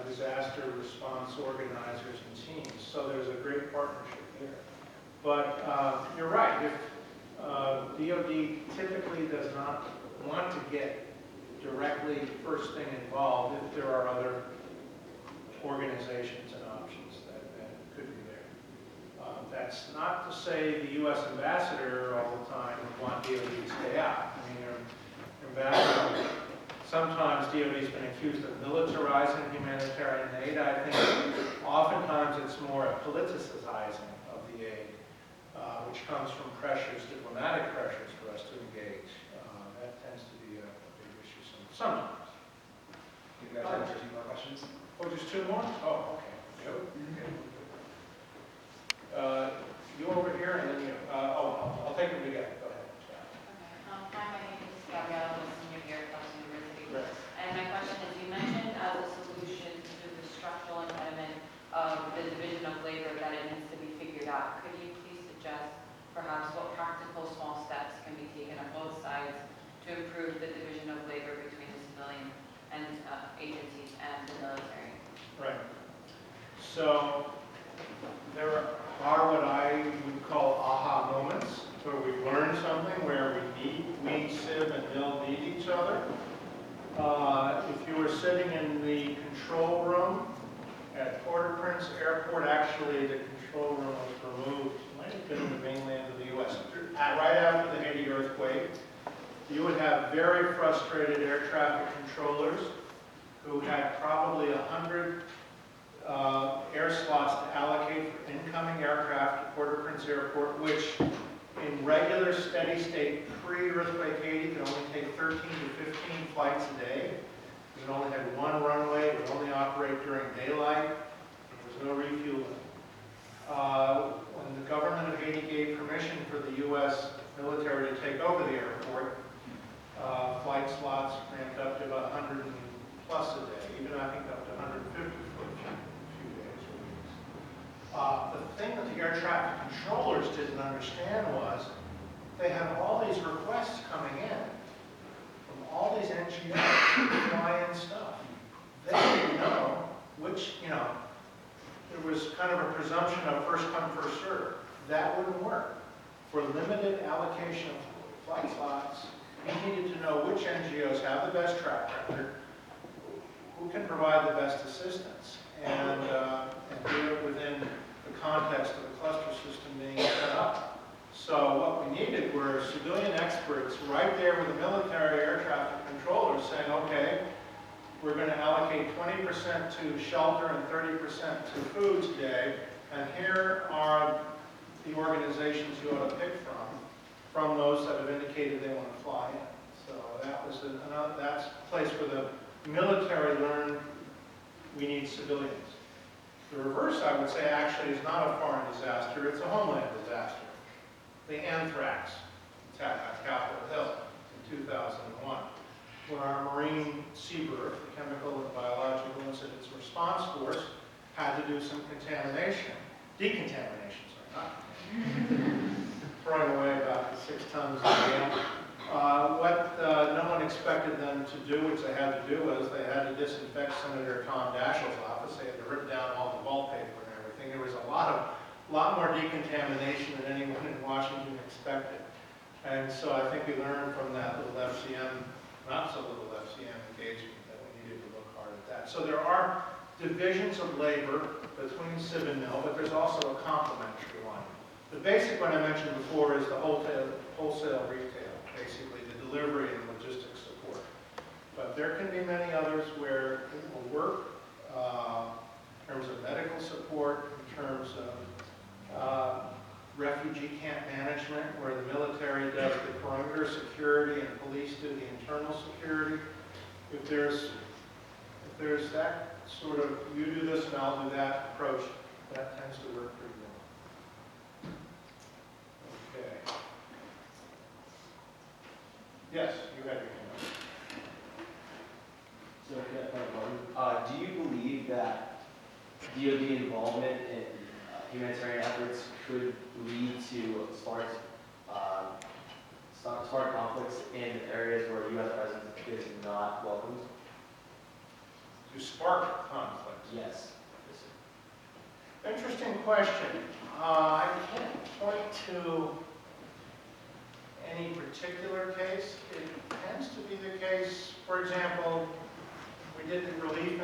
disaster response organizers and teams. So there's a great partnership there. But you're right, if DoD typically does not want to get directly first thing involved if there are other organizations and options that could be there. That's not to say the U.S. ambassador all the time would want DoD to stay out. I mean, ambassador, sometimes DoD has been accused of militarizing humanitarian aid. I think oftentimes it's more a politicizing of the aid, which comes from pressures, diplomatic pressures for us to engage. That tends to be a big issue sometimes. You guys have a few more questions? Oh, just two more? Oh, okay. Joe? You over here, and then you. I'll take them together. Go ahead. Okay. Hi, my name is Gabrielle, I'm a senior here at Tufts University. Right. And my question is, you mentioned as a solution to the structural impediment of the division of labor that it needs to be figured out. Could you please suggest perhaps what practical small steps can be taken on both sides to improve the division of labor between the civilian and agencies and the military? Right. So there are what I would call aha moments, where we learn something, where we, Civ and Mil need each other. If you were sitting in the control room at Port-au-Prince Airport, actually the control room was removed, might have been in the mainland of the U.S. Right after the Haiti earthquake, you would have very frustrated air traffic controllers who had probably 100 air slots to allocate for incoming aircraft at Port-au-Prince Airport, which in regular steady state pre-earthquake Haiti could only take 13 to 15 flights a day. It only had one runway, it would only operate during daylight, there was no refueling. When the government of Haiti gave permission for the U.S. military to take over the airport, flight slots ramped up to about 100 plus a day, even I think up to 150 for a few days or weeks. The thing that the air traffic controllers didn't understand was they had all these requests coming in from all these NGOs to fly in stuff. They didn't know which, there was kind of a presumption of first come, first serve. That wouldn't work. For limited allocation of flight slots, we needed to know which NGOs have the best track record, who can provide the best assistance, and do it within the context of the cluster system being set up. So what we needed were civilian experts right there with the military air traffic controllers saying, okay, we're going to allocate 20% to shelter and 30% to food today, and here are the organizations you ought to pick from those that have indicated they want to fly in. So that was that's a place where the military learned we need civilians. The reverse, I would say, actually is not a foreign disaster, it's a homeland disaster. The anthrax. attack on Capitol Hill in 2001, where our Marine Seabird, the Chemical and Biological Incidents Response Force, had to do some decontamination, not throwing away about 6 tons of mail. What no one expected them to do, which they had to do, was they had to disinfect Senator Tom Daschle's office. They had to rip down all the wallpaper and everything. There was a lot more decontamination than anyone in Washington expected. And so I think we learned from that little FCM, not so little FCM engagement, that we needed to look hard at that. So there are divisions of labor between Civ and Mill, but there's also a complementary one. The basic one I mentioned before is the wholesale retail, basically the delivery and logistics support. But there can be many others where it will work in terms of medical support, in terms of refugee camp management, where the military does the perimeter security and police do the internal security. If there's that sort of, you do this and I'll do that approach, that tends to work pretty well. Okay. Yes, you had your hand up. So, can I point one? Do you believe that DoD involvement in humanitarian efforts could lead to spark conflicts in areas where U.S. presence is not welcomed? To spark conflicts. Yes. Interesting question. I can't point to any particular case. It tends to be the case, for example, we did the relief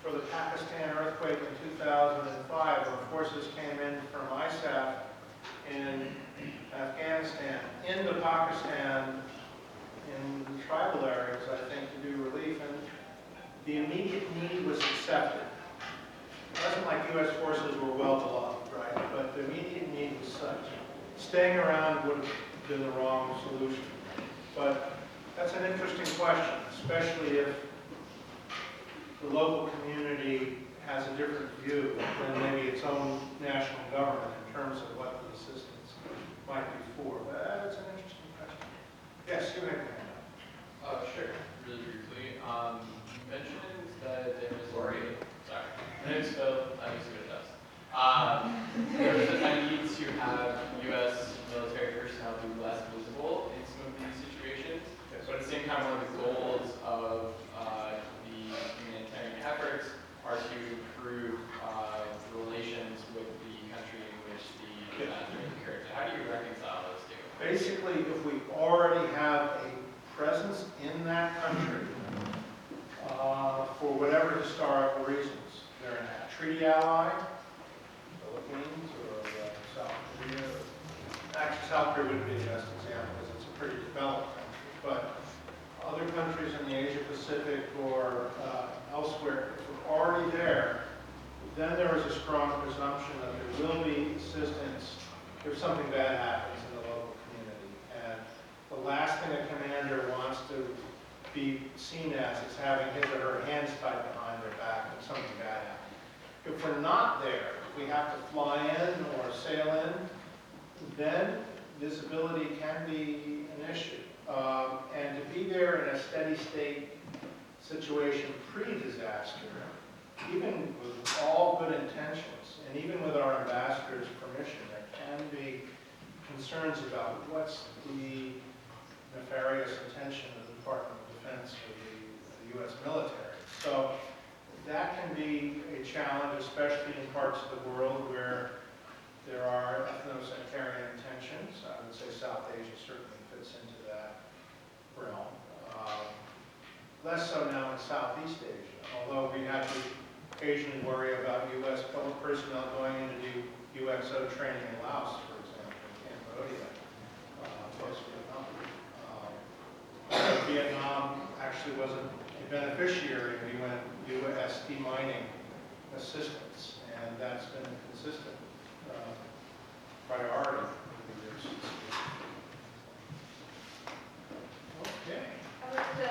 for the Pakistan earthquake in 2005, when forces came in from ISAF in Afghanistan into Pakistan in the tribal areas, I think, to do relief, and the immediate need was accepted. It wasn't like U.S. forces were well beloved, right? But the immediate need was such. Staying around would have been the wrong solution. But that's an interesting question, especially if the local community has a different view than maybe its own national government in terms of what the assistance might be for. But that's an interesting question. Yes, you have your hand up. Sure, really briefly. You mentioned that there was sorry, my name's Phil, I'm a student test. There was a need to have U.S. military personnel be less visible in some of these situations, but at the same time, one of the goals of the humanitarian efforts are to improve relations with the country in which the disaster occurred. So how do you reconcile those two? Basically, if we already have a presence in that country, for whatever historical reasons, they're a treaty ally, Philippines or South Korea. Actually, South Korea would be the best example because it's a pretty developed country. But other countries in the Asia Pacific or elsewhere, if we're already there, then there is a strong presumption that there will be assistance if something bad happens in the local community. And the last thing a commander wants to be seen as is having his or her hands tied behind their back when something bad happens. If we're not there, if we have to fly in or sail in, then visibility can be an issue. And to be there in a steady state situation pre-disaster, even with all good intentions, and even with our ambassador's permission, there can be concerns about what's the nefarious intention of the Department of Defense or the U.S. military. So that can be a challenge, especially in parts of the world where there are ethno-sectarian tensions. I would say South Asia certainly fits into that realm. Less so now in Southeast Asia, although we have to occasionally worry about U.S. personnel going in to do UXO training in Laos, for example, in Cambodia, post-Vietnam. Vietnam actually wasn't a beneficiary of USD mining assistance, and that's been a consistent priority over the years. Okay. I'd like to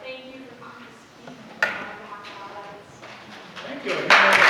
thank you for coming to speak on behalf of all of us. Thank you.